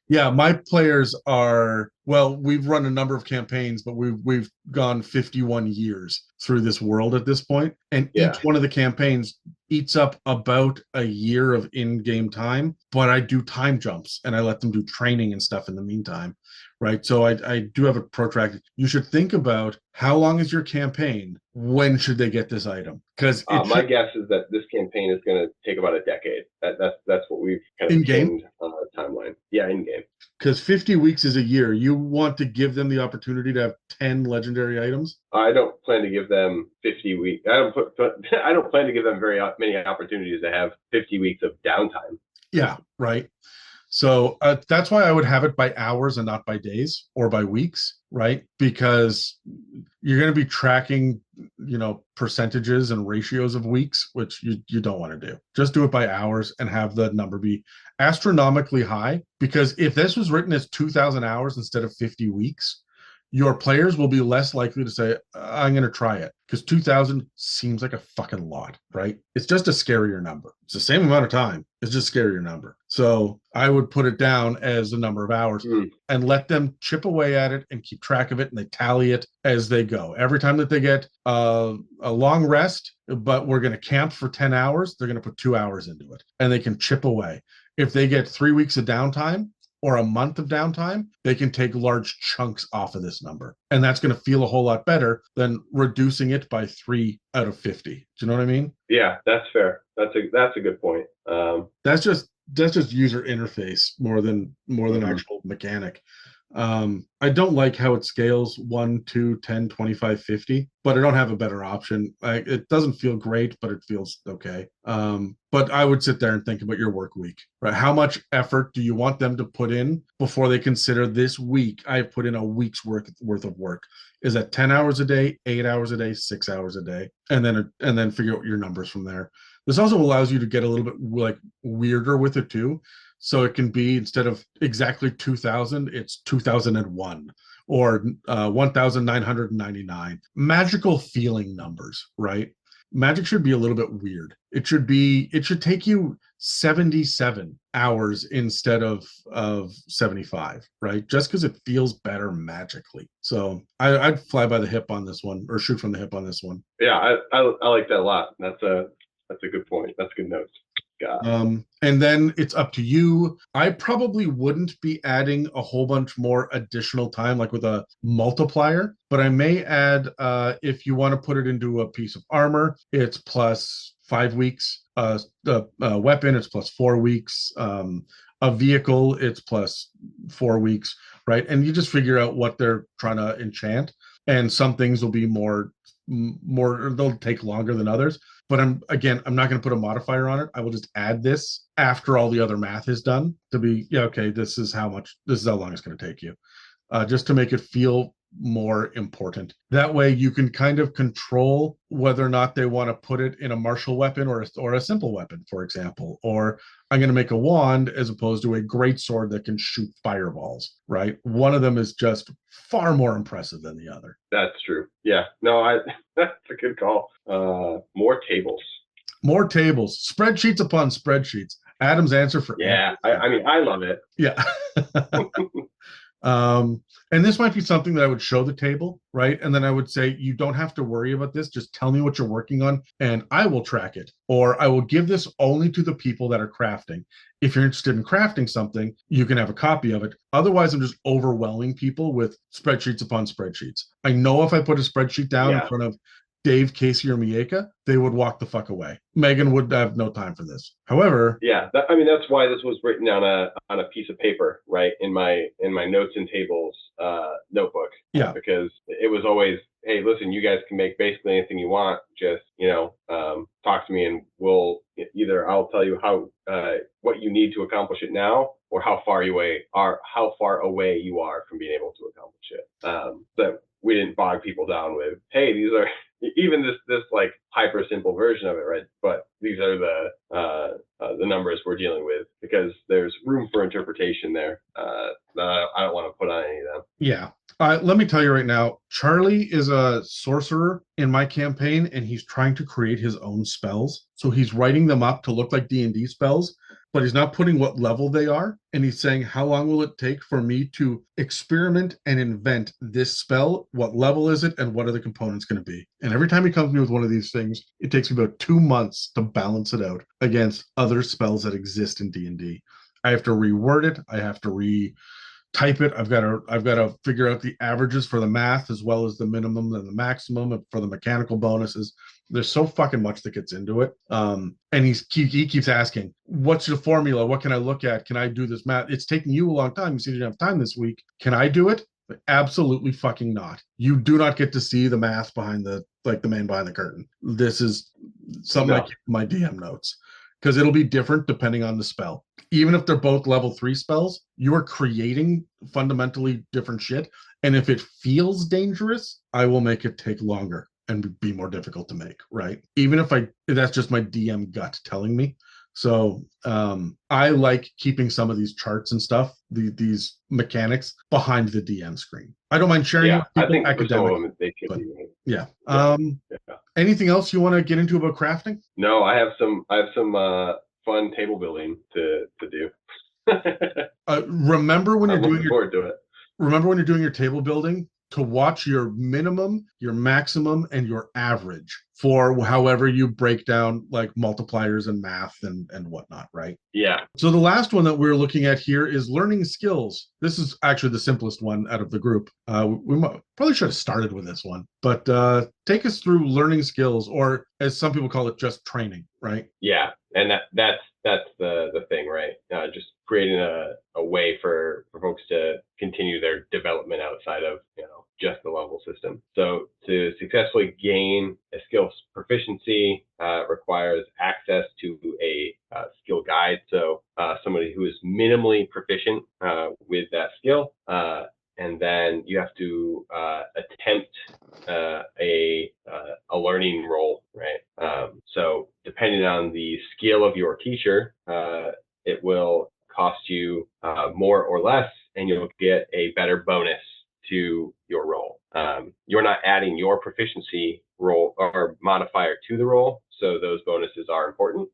Yeah, my players are, well, we've run a number of campaigns, but we've gone 51 years through this world at this point, and Yeah. each one of the campaigns eats up about a year of in-game time, but I do time jumps and I let them do training and stuff in the meantime, right? So I do have a protracted. You should think about how long is your campaign? When should they get this item? Because My guess is that this campaign is going to take about a decade. That's what we've kind of in-game pinned on our timeline. Yeah, in game. Because 50 weeks is a year. You want to give them the opportunity to have 10 legendary items? I don't plan to give them 50 weeks. I don't plan to give them very many opportunities to have 50 weeks of downtime. Yeah, right. So that's why I would have it by hours and not by days or by weeks, right? Because you're going to be tracking, percentages and ratios of weeks, which you don't want to do. Just do it by hours and have the number be astronomically high. Because if this was written as 2,000 hours instead of 50 weeks, your players will be less likely to say, I'm going to try it, because 2,000 seems like a fucking lot, right? It's just a scarier number. It's the same amount of time. It's just a scarier number. So I would put it down as the number of hours and let them chip away at it and keep track of it, and they tally it as they go. Every time that they get a long rest, but we're going to camp for 10 hours, they're going to put 2 hours into it, and they can chip away. If they get 3 weeks of downtime, or a month of downtime, they can take large chunks off of this number. And that's going to feel a whole lot better than reducing it by 3 out of 50. Do you know what I mean? Yeah, that's fair. That's a good point. That's just user interface more than actual mechanic. I don't like how it scales 1, 2, 10, 25, 50, but I don't have a better option. It doesn't feel great, but it feels okay. But I would sit there and think about your work week, right? How much effort do you want them to put in before they consider this week? I've put in a week's worth of work. Is that 10 hours a day, 8 hours a day, 6 hours a day? And then figure out your numbers from there. This also allows you to get a little bit like weirder with it too. So it can be, instead of exactly 2,000, it's 2,001 or 1,999. Magical feeling numbers, right? Magic should be a little bit weird. It should take you 77 hours instead of 75, right? Just because it feels better magically. So I'd fly by the hip on this one, or shoot from the hip on this one. Yeah, I like that a lot. That's a good point. That's good notes. And then it's up to you. I probably wouldn't be adding a whole bunch more additional time, like with a multiplier, but I may add, if you want to put it into a piece of armor, it's plus 5 weeks. The weapon, it's plus 4 weeks. A vehicle, it's plus 4 weeks, right? And you just figure out what they're trying to enchant, and some things will be more, they'll take longer than others. But I'm not going to put a modifier on it. I will just add this after all the other math is done to be, okay, this is how long it's going to take you, just to make it feel more important. That way you can kind of control whether or not they want to put it in a martial weapon or a simple weapon, for example. Or I'm going to make a wand as opposed to a great sword that can shoot fireballs, right? One of them is just far more impressive than the other. That's true. Yeah. No, that's a good call. More tables. More tables. Spreadsheets upon spreadsheets. Adam's answer for I love it. Yeah. And this might be something that I would show the table, right? And then I would say, you don't have to worry about this. Just tell me what you're working on and I will track it. Or I will give this only to the people that are crafting. If you're interested in crafting something, you can have a copy of it. Otherwise, I'm just overwhelming people with spreadsheets upon spreadsheets. I know if I put a spreadsheet down in front of Dave, Casey, or Mieka, they would walk the fuck away. Megan would have no time for this. However, yeah, that's why this was written on a piece of paper, right, in my notes and tables notebook. Yeah, because it was always, hey, listen, you guys can make basically anything you want. Just talk to me, and I'll tell you how what you need to accomplish it now, or how far away you are from being able to accomplish it. So we didn't bog people down with, hey, these are even this like hyper simple version of it, right? But these are the numbers we're dealing with, because there's room for interpretation there that I don't want to put on any of them. Yeah. Let me tell you right now, Charlie is a sorcerer in my campaign, and he's trying to create his own spells. So he's writing them up to look like D&D spells, but he's not putting what level they are. And he's saying, how long will it take for me to experiment and invent this spell? What level is it? And what are the components going to be? And every time he comes to me with one of these things, it takes me about 2 months to balance it out against other spells that exist in D&D. I have to reword it. I have to type it. I've got to figure out the averages for the math, as well as the minimum and the maximum for the mechanical bonuses. There's so fucking much that gets into it. And he keeps asking, what's your formula? What can I look at? Can I do this math? It's taking you a long time. You said you didn't have time this week. Can I do it? But absolutely fucking not. You do not get to see the math behind the man behind the curtain. This is something like my DM notes, because it'll be different depending on the spell. Even if they're both level 3 spells, you are creating fundamentally different shit. And if it feels dangerous, I will make it take longer and be more difficult to make, right? Even if that's just my DM gut telling me. So I like keeping some of these charts and stuff, these mechanics behind the DM screen. I don't mind sharing it with people. I think for some of them, they should be. Yeah. Anything else you want to get into about crafting? No, I have some fun table building to do. Remember when you're doing your table building, to watch your minimum, your maximum, and your average for however you break down like multipliers and math and whatnot, right? Yeah. So the last one that we're looking at here is learning skills. This is actually the simplest one out of the group. We probably should have started with this one, but take us through learning skills, or as some people call it, just training, right? Yeah, and that's the thing, right? Just creating a way for folks to continue their development outside of just the level system. So to successfully gain a skill proficiency requires access to a skill guide. So somebody who is minimally proficient with that skill, and then you have to attempt a learning role, right? So depending on the skill of your teacher, it will cost you more or less, and you'll get a better bonus to your roll. You're not adding your proficiency roll or modifier to the roll, so those bonuses are important.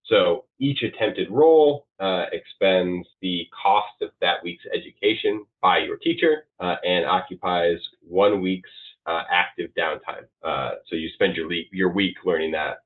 So each attempted roll expends the cost of that week's education by your teacher and occupies 1 week's active downtime. So you spend your week learning that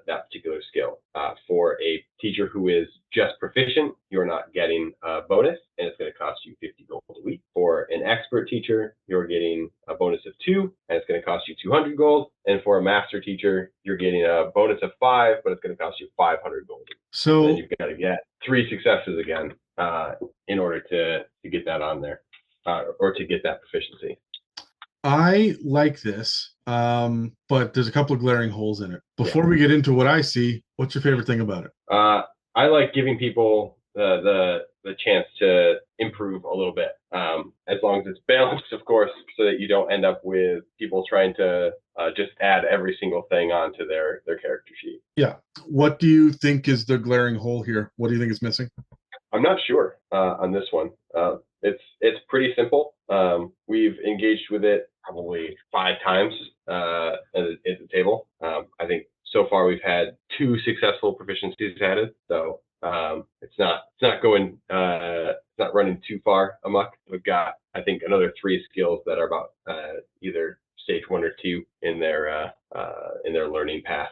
particular skill. For a teacher who is just proficient, you're not getting a bonus, and it's going to cost you 50 gold a week. For an expert teacher, you're getting a bonus of 2, and it's going to cost you 200 gold. And for a master teacher, you're getting a bonus of 5, but it's going to cost you 500 gold. So then you've got to get 3 successes again in order to get that on there, or to get that proficiency. I like this, but there's a couple of glaring holes in it. Before we get into what I see, what's your favorite thing about it? I like giving people the chance to improve a little bit, as long as it's balanced, of course, so that you don't end up with people trying to just add every single thing onto their character sheet. Yeah. What do you think is the glaring hole here? What do you think is missing? I'm not sure on this one. It's pretty simple. We've engaged with it probably 5 times at the table. I think so far we've had 2 successful proficiencies added. So it's not going it's not running too far amok. We've got, I think, another 3 skills that are about either stage 1 or 2 in their learning path.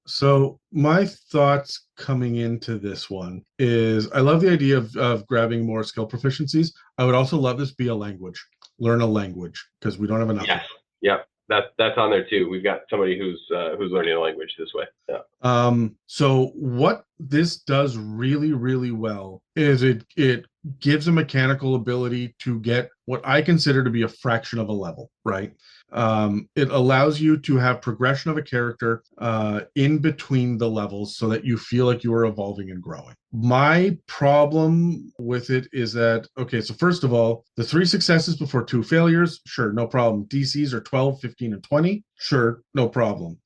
So my thoughts coming into this one is I love the idea of grabbing more skill proficiencies. I would also love this be a language. Learn a language, because we don't have enough. Yes. Yep. that's on there too. We've got somebody who's learning a language this way. Yeah. So what this does really, really well is it gives a mechanical ability to get what I consider to be a fraction of a level, right? It allows you to have progression of a character in between the levels so that you feel like you are evolving and growing. My problem with it is that, okay, so first of all, the 3 successes before 2 failures, sure, no problem. DCs are 12, 15, and 20, sure, no problem.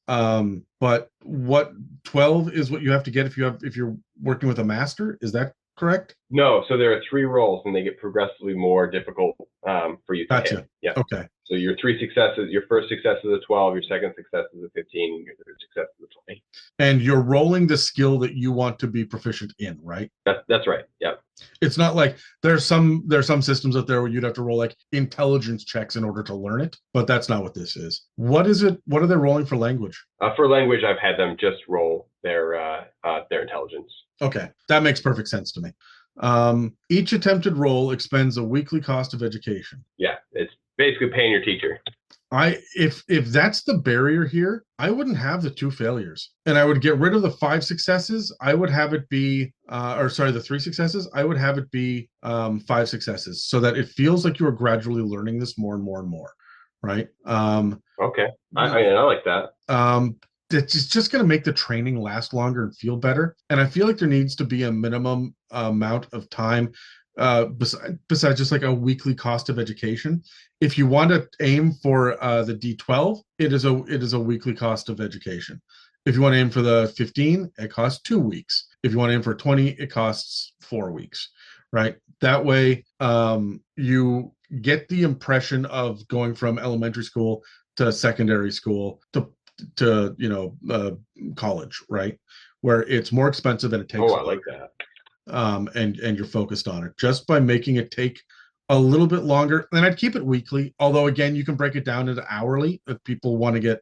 But what 12 is what you have to get if you're working with a master? Is that correct? No, so there are 3 rolls, and they get progressively more difficult for you to Gotcha. hit. Yeah. Okay. So your 3 successes, your first success is a 12, your second success is a 15, and your third success is a 20. And you're rolling the skill that you want to be proficient in, right? That's right. Yeah. It's not like there's some systems out there where you'd have to roll like intelligence checks in order to learn it, but that's not what this is. What is it? What are they rolling for language? For language, I've had them just roll their intelligence. Okay, that makes perfect sense to me. Each attempted roll expends a weekly cost of education. Yeah, it's basically paying your teacher. If that's the barrier here, I wouldn't have the 2 failures, and I would get rid of the 5 successes. I would have it be, the 3 successes. I would have it be 5 successes, so that it feels like you are gradually learning this more and more and more, right? Okay, I like that. It's just going to make the training last longer and feel better. And I feel like there needs to be a minimum amount of time besides just like a weekly cost of education. If you want to aim for the D12, it is a weekly cost of education. If you want to aim for the 15, it costs 2 weeks. If you want to aim for 20, it costs 4 weeks, right? That way, you get the impression of going from elementary school to secondary school to college, right? Where it's more expensive and it takes. Oh, I like that. And you're focused on it just by making it take a little bit longer. And I'd keep it weekly, although again, you can break it down into hourly if people want to get,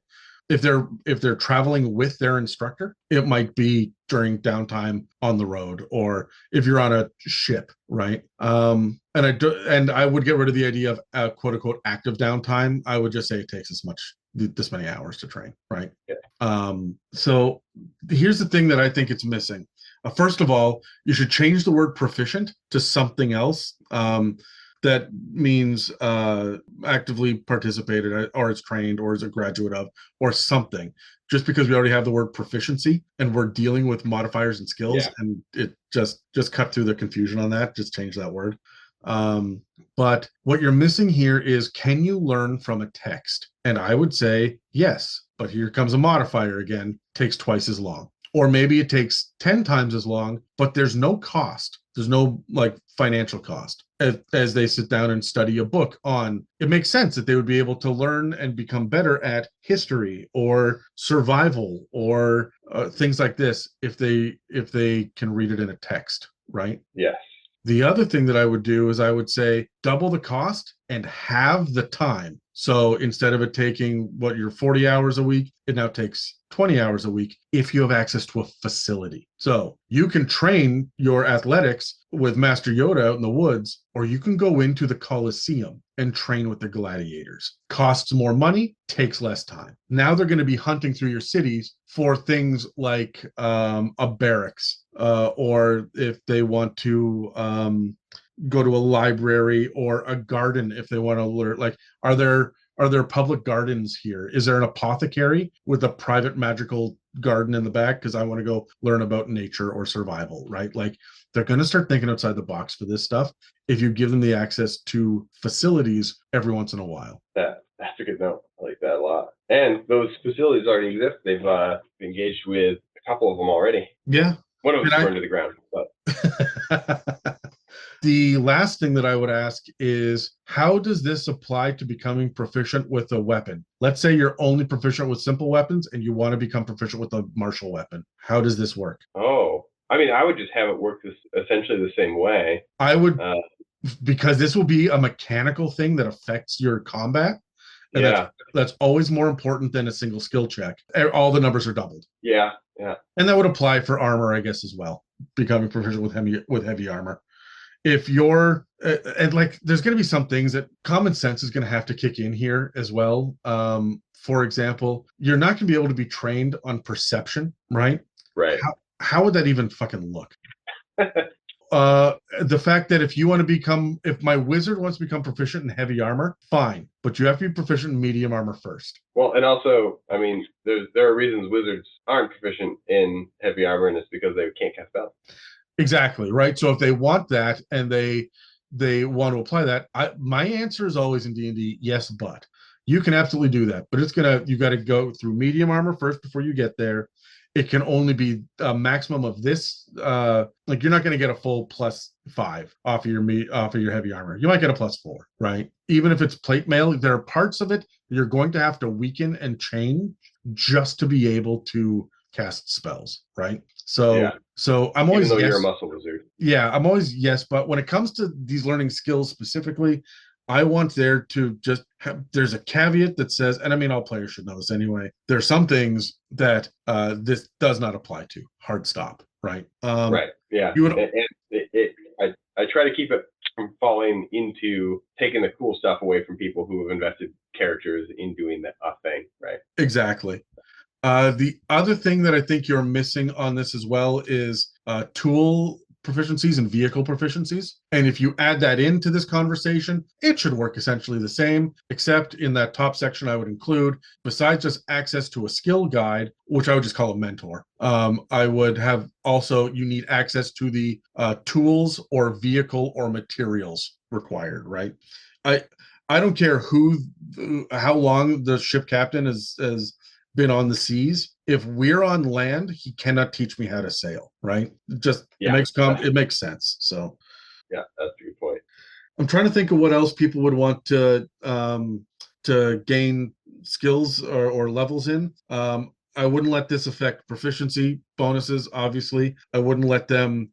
if they're traveling with their instructor, it might be during downtime on the road, or if you're on a ship, right? And I would get rid of the idea of quote unquote active downtime. I would just say it takes this many hours to train, right? Yeah. So here's the thing that I think it's missing. First of all, you should change the word proficient to something else. That means actively participated, or is trained, or is a graduate of, or something. Just because we already have the word proficiency and we're dealing with modifiers and skills, and it just cut through the confusion on that. Just change that word. But what you're missing here is, can you learn from a text? And I would say yes, but here comes a modifier again, takes twice as long. Or maybe it takes 10 times as long, but there's no cost. There's no like financial cost as they sit down and study a book on. It makes sense that they would be able to learn and become better at history or survival or things like this if they can read it in a text, right? Yes. The other thing that I would do is I would say double the cost and have the time. So instead of it taking your 40 hours a week, it now takes 20 hours a week if you have access to a facility. So you can train your athletics with Master Yoda out in the woods, or you can go into the Colosseum and train with the gladiators. Costs more money, takes less time. Now they're going to be hunting through your cities for things like a barracks, or if they want to go to a library or a garden, if they want to learn, like, are there public gardens here? Is there an apothecary with a private magical garden in the back? Because I want to go learn about nature or survival, right? Like, they're going to start thinking outside the box for this stuff if you give them the access to facilities every once in a while. That's a good note. I like that a lot. And those facilities already exist. They've engaged with a couple of them already. Yeah. One of them burned to the ground. But the last thing that I would ask is, how does this apply to becoming proficient with a weapon? Let's say you're only proficient with simple weapons and you want to become proficient with a martial weapon. How does this work? Oh, I mean, I would just have it work essentially the same way. I would, because this will be a mechanical thing that affects your combat. And that's always more important than a single skill check. All the numbers are doubled. Yeah. And that would apply for armor, I guess, as well. Becoming proficient with heavy armor. if you're and like there's going to be some things that common sense is going to have to kick in here as well. For example, you're not going to be able to be trained on perception, right? Right. How would that even fucking look? The fact that if my wizard wants to become proficient in heavy armor, fine, but you have to be proficient in medium armor first. Well, and also, I mean, there are reasons wizards aren't proficient in heavy armor, and it's because they can't cast spells. Exactly, right. So if they want that and they want to apply that, my answer is always in D&D, yes, but you can absolutely do that, but you got to go through medium armor first before you get there. It can only be a maximum of this. Like you're not going to get a full +5 off of your heavy armor. You might get a +4, right? Even if it's plate mail, there are parts of it you're going to have to weaken and change just to be able to cast spells, right? So I'm always, even though yes, you're a muscle wizard. Yeah, I'm always yes, but when it comes to these learning skills specifically, I want there to just there's a caveat that says, and I mean all players should know this anyway. There are some things that this does not apply to. Hard stop, right? Right. Yeah. I try to keep it from falling into taking the cool stuff away from people who have invested characters in doing that thing, right? Exactly. The other thing that I think you're missing on this as well is tool proficiencies and vehicle proficiencies. And if you add that into this conversation, it should work essentially the same, except in that top section, I would include, besides just access to a skill guide, which I would just call a mentor, I would have also, you need access to the tools or vehicle or materials required, right? I don't care how long the ship captain has been on the seas. If we're on land, he cannot teach me how to sail, right? It makes sense. So yeah, that's a good point. I'm trying to think of what else people would want to gain skills or levels in. I wouldn't let this affect proficiency bonuses, obviously. I wouldn't let them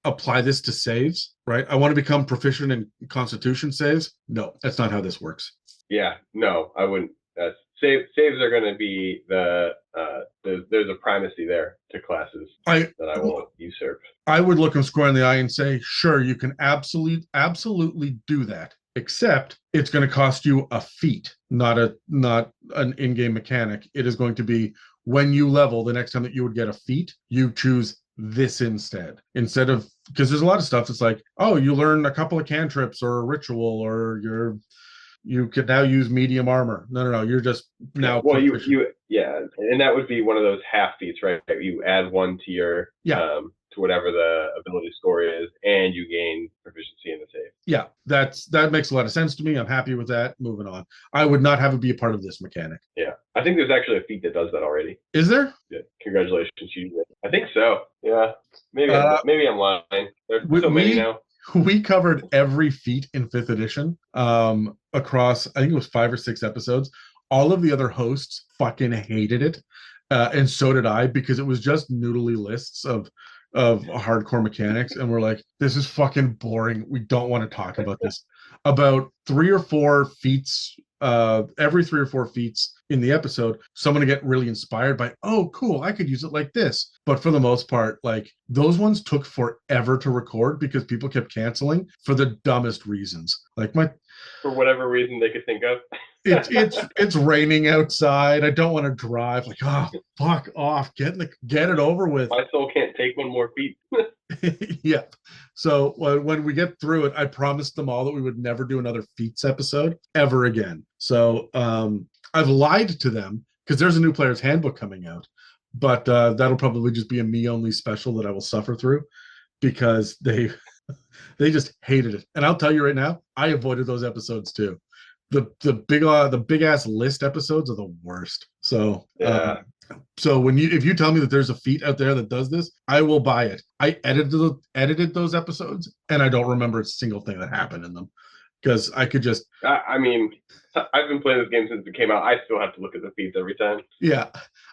apply this to saves, right? I want to become proficient in constitution saves. No, that's not how this works. Yeah, no, I wouldn't. Saves are going to be there's a primacy there to classes that I won't usurp. I would look them square in the eye and say, sure, you can absolutely do that, except it's going to cost you a feat, not an in-game mechanic. It is going to be when you level, the next time that you would get a feat, you choose this instead of, because there's a lot of stuff that's like, oh, you learn a couple of cantrips or a ritual, or you could now use medium armor. No, you're just now. Well, yeah, and that would be one of those half feats, right? You add one to your to whatever the ability score is, and you gain proficiency in the save. Yeah, that makes a lot of sense to me. I'm happy with that. Moving on. I would not have it be a part of this mechanic. Yeah, I think there's actually a feat that does that already. Is there? Yeah, congratulations, you. I think so. Yeah, maybe I'm lying. There's so many now. We covered every feat in 5th edition across, I think it was 5 or 6 episodes. All of the other hosts fucking hated it. And so did I, because it was just noodly lists of hardcore mechanics. And we're like, this is fucking boring. We don't want to talk about this. About 3 or 4 feats, every 3 or 4 feats in the episode, someone to get really inspired by, oh, cool, I could use it like this. But for the most part, like those ones took forever to record because people kept canceling for the dumbest reasons. Like for whatever reason they could think of. it's raining outside. I don't want to drive. Like, oh, fuck off. Get it over with. My soul can't take one more feat. Yeah. So when we get through it, I promised them all that we would never do another feats episode ever again. So I've lied to them because there's a new player's handbook coming out, but that'll probably just be a me only special that I will suffer through because they just hated it. And I'll tell you right now, I avoided those episodes too. The big ass list episodes are the worst. So yeah. So if you tell me that there's a feat out there that does this, I will buy it. I edited those episodes, and I don't remember a single thing that happened in them because I could just. I mean, I've been playing this game since it came out. I still have to look at the feats every time. Yeah,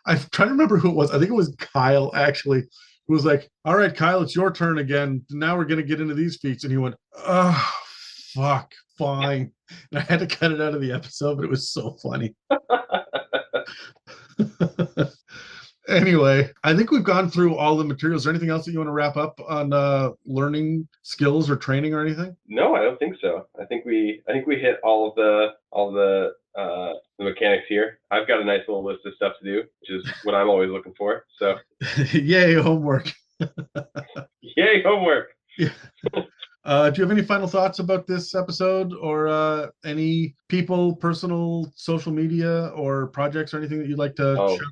I'm trying to remember who it was. I think it was Kyle actually, who was like, "All right, Kyle, it's your turn again. Now we're gonna get into these feats," and he went, "Oh, fuck, fine." And I had to cut it out of the episode, but it was so funny. Anyway, I think we've gone through all the materials. Is there anything else that you want to wrap up on learning skills or training or anything? No, I don't think so. I think we hit all of the mechanics here. I've got a nice little list of stuff to do, which is what I'm always looking for. So Yay, homework. yay, homework. Yeah. Do you have any final thoughts about this episode or any people, personal social media or projects or anything that you'd like to Oh, shout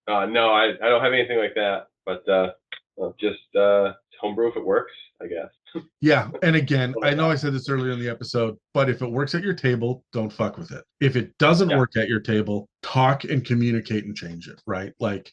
out? no, I don't have anything like that. But just homebrew if it works, I guess. Yeah. And again, I know I said this earlier in the episode, but if it works at your table, don't fuck with it. If it doesn't Yeah. work at your table, talk and communicate and change it, right? Like,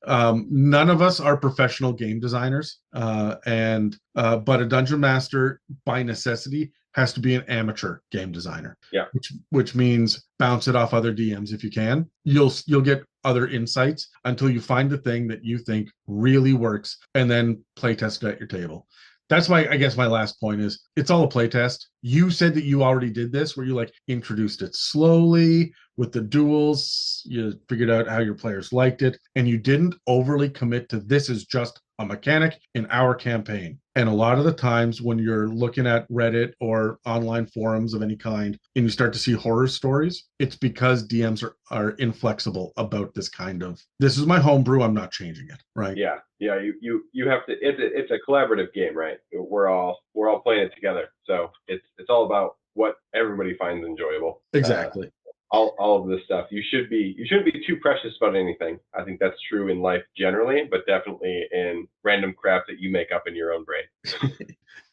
none of us are professional game designers, and but a dungeon master by necessity has to be an amateur game designer. Yeah. Which means bounce it off other DMs if you can. You'll get other insights until you find the thing that you think really works, and then play test it at your table. That's I guess my last point is it's all a play test. You said that you already did this where you like introduced it slowly with the duels, you figured out how your players liked it, and you didn't overly commit to this is just a mechanic in our campaign. And a lot of the times when you're looking at Reddit or online forums of any kind and you start to see horror stories, it's because DMs are inflexible about this kind of, this is my homebrew, I'm not changing it, right? Yeah. You have to. It's a collaborative game, right? We're all playing it together, so it's all about what everybody finds enjoyable. Exactly. All of this stuff. You shouldn't be too precious about anything. I think that's true in life generally, but definitely in random crap that you make up in your own brain.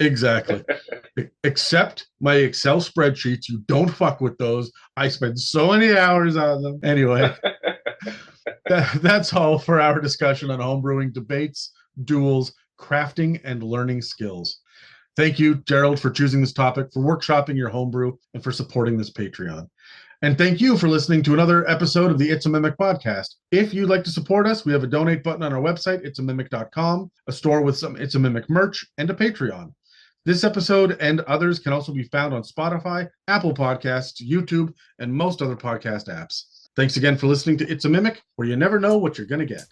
Exactly. Except my Excel spreadsheets, you don't fuck with those. I spend so many hours on them. Anyway, that's all for our discussion on homebrewing debates, duels, crafting, and learning skills. Thank you, Gerald, for choosing this topic, for workshopping your homebrew, and for supporting this Patreon. And thank you for listening to another episode of the It's a Mimic podcast. If you'd like to support us, we have a donate button on our website, itsamimic.com, a store with some It's a Mimic merch, and a Patreon. This episode and others can also be found on Spotify, Apple Podcasts, YouTube, and most other podcast apps. Thanks again for listening to It's a Mimic, where you never know what you're going to get.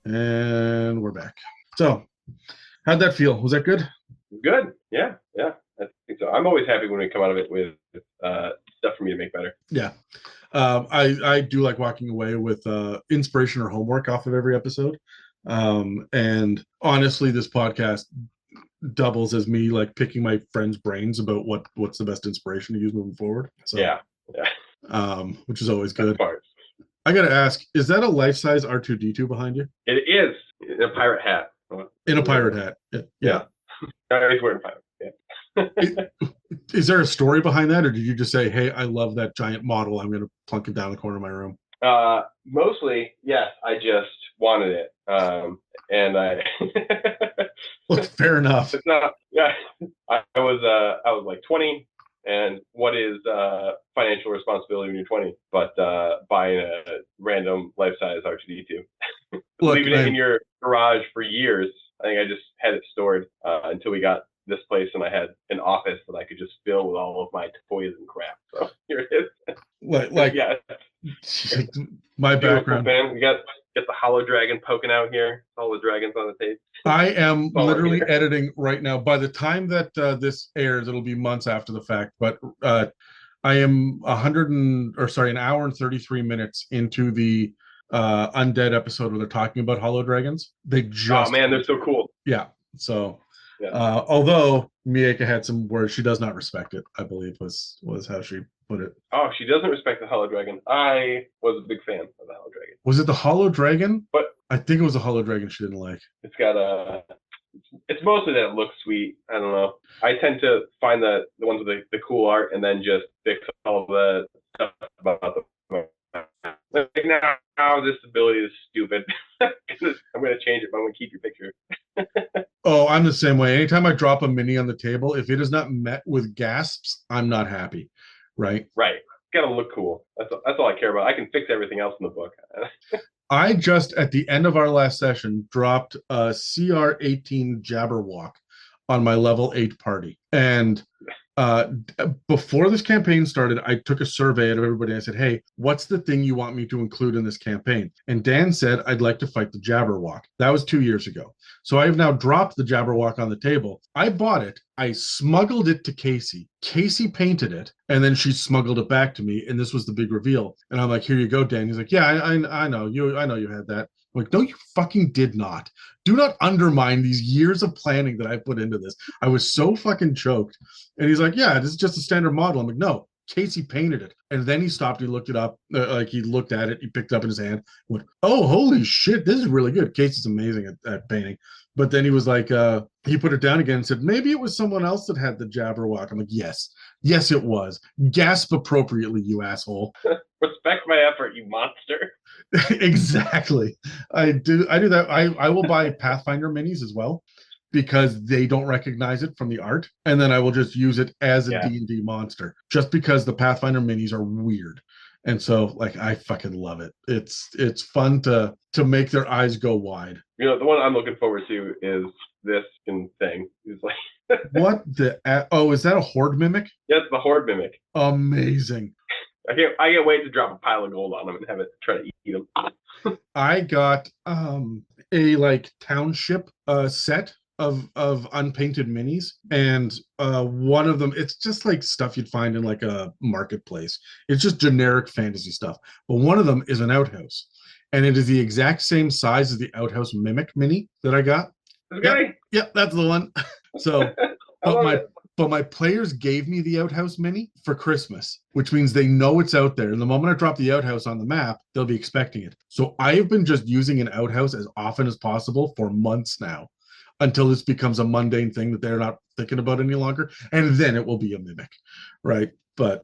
And we're back. So, how'd that feel? Was that good? Good. Yeah. I think so. I'm always happy when we come out of it with stuff for me to make better. Yeah. I do like walking away with inspiration or homework off of every episode. And honestly, this podcast doubles as me like picking my friends' brains about what's the best inspiration to use moving forward. So Yeah. which is always good. Part. I gotta ask, is that a life-size R2D2 behind you? It is in a pirate hat. In a pirate hat. Yeah. He's wearing pirate. Yeah. Is there a story behind that, or did you just say, hey, I love that giant model, I'm gonna plunk it down the corner of my room? Mostly, yes. I just wanted it. And I Well, fair enough. It's not. Yeah. I was like 20, and what is financial responsibility when you're 20? But buying a random life-size R2D2, leaving it in your garage for years. I think I just had it stored until we got this place, and I had an office that I could just fill with all of my toys and crap. So here it is. Like yeah. My background. Man. We got the hollow dragon poking out here. All the dragons on the tape. I am literally editing right now. By the time that this airs, it'll be months after the fact. But I am an hour and 33 minutes into the Undead episode where they're talking about hollow dragons. They just they're so cool. Yeah. So yeah. Although Mieka had some words, she does not respect it, I believe was how she put it. Oh, she doesn't respect the hollow dragon. I was a big fan of the hollow dragon. Was it the hollow dragon? But I think it was the hollow dragon she didn't like. It's got it's mostly that it looks sweet. I don't know. I tend to find the ones with the cool art and then just fix all the stuff about them. Like now this ability is stupid. I'm going to change it, but I'm going to keep your picture. Oh, I'm the same way. Anytime I drop a mini on the table, if it is not met with gasps, I'm not happy. Right. Right. It's got to look cool. That's all I care about. I can fix everything else in the book. I just at the end of our last session dropped a CR18 Jabberwock on my level 8 party. And uh, before this campaign started, I took a survey of everybody. I said, "Hey, what's the thing you want me to include in this campaign?" And Dan said, "I'd like to fight the Jabberwock." That was 2 years ago. So I have now dropped the Jabberwock on the table. I bought it. I smuggled it to Casey. Casey painted it, and then she smuggled it back to me. And this was the big reveal. And I'm like, "Here you go, Dan." He's like, "Yeah, I know you. I know you had that." I'm like, "No, you fucking did not. Do not undermine these years of planning that I put into this." I was so fucking choked. And he's like, "Yeah, this is just a standard model." I'm like, "No, Casey painted it." And then he stopped, he looked it up, like he looked at it, he picked it up in his hand, went, "Oh, holy shit, this is really good." Casey's amazing at painting. But then he was like, he put it down again and said, "Maybe it was someone else that had the Jabberwock." I'm like, "Yes, yes, it was. Gasp appropriately, you asshole." Respect my effort, you monster. Exactly. I do that. I will buy Pathfinder minis as well because they don't recognize it from the art, and then I will just use it as a Yeah. D&D monster just because the Pathfinder minis are weird. And so like I fucking love it. It's fun to make their eyes go wide. The one I'm looking forward to is this thing. It's like, What the oh, is that a horde mimic? yeah, it's the horde mimic. Amazing. I can't wait to drop a pile of gold on them and have it try to eat them. I got a like township set of unpainted minis, and one of them, it's just like stuff you'd find in like a marketplace. It's just generic fantasy stuff, but one of them is an outhouse, and it is the exact same size as the outhouse mimic mini that I got. Okay. Yep, that's the one. So I but love my it. but my players gave me the outhouse mini for Christmas, which means they know it's out there. And the moment I drop the outhouse on the map, they'll be expecting it. So I have been just using an outhouse as often as possible for months now, until this becomes a mundane thing that they're not thinking about any longer. And then it will be a mimic, right? But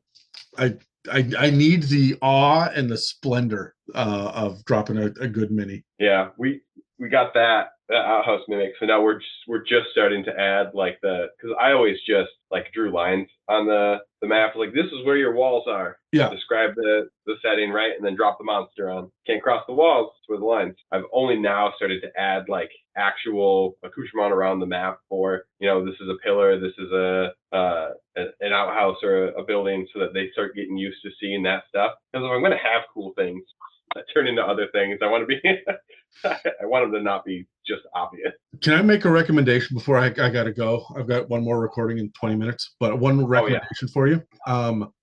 I I need the awe and the splendor of dropping a good mini. Yeah, we got that outhouse mimic. So now we're just starting to add like because I always just like drew lines on the map, like this is where your walls are. Yeah. Describe the setting, right, and then drop the monster on. Can't cross the walls. It's where the lines. I've only now started to add like actual accoutrement around the map for this is a pillar, this is an outhouse or a building, so that they start getting used to seeing that stuff. Because if I'm going to have cool things that turn into other things, I want to be I want them to not be just obvious. Can I make a recommendation before I got to go? I've got one more recording in 20 minutes, but one recommendation for you.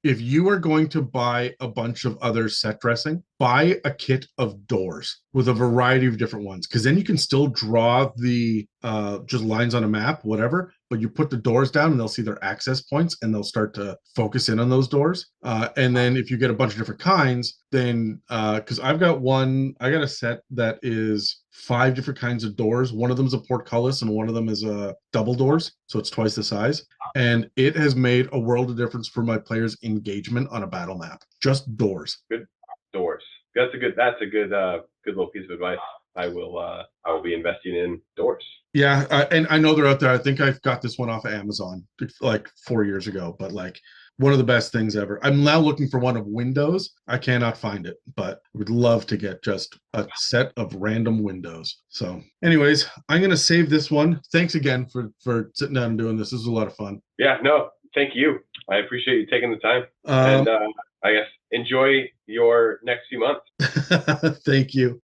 If you are going to buy a bunch of other set dressing, buy a kit of doors with a variety of different ones, because then you can still draw the just lines on a map, whatever, but you put the doors down and they'll see their access points and they'll start to focus in on those doors. And then if you get a bunch of different kinds, then because I got a set that is 5 different kinds of doors. One of them is a portcullis and one of them is a double doors, so it's twice the size. And it has made a world of difference for my players' engagement on a battle map. Just doors. Good doors. That's a good little piece of advice. I will be investing in doors. Yeah, and I know they're out there. I think I've got this one off of Amazon like 4 years ago, but like one of the best things ever. I'm now looking for one of windows. I cannot find it, but I would love to get just a set of random windows. So anyways, I'm going to save this one. Thanks again for sitting down and doing this. This was a lot of fun. Yeah, no, thank you. I appreciate you taking the time. And I guess enjoy your next few months. Thank you.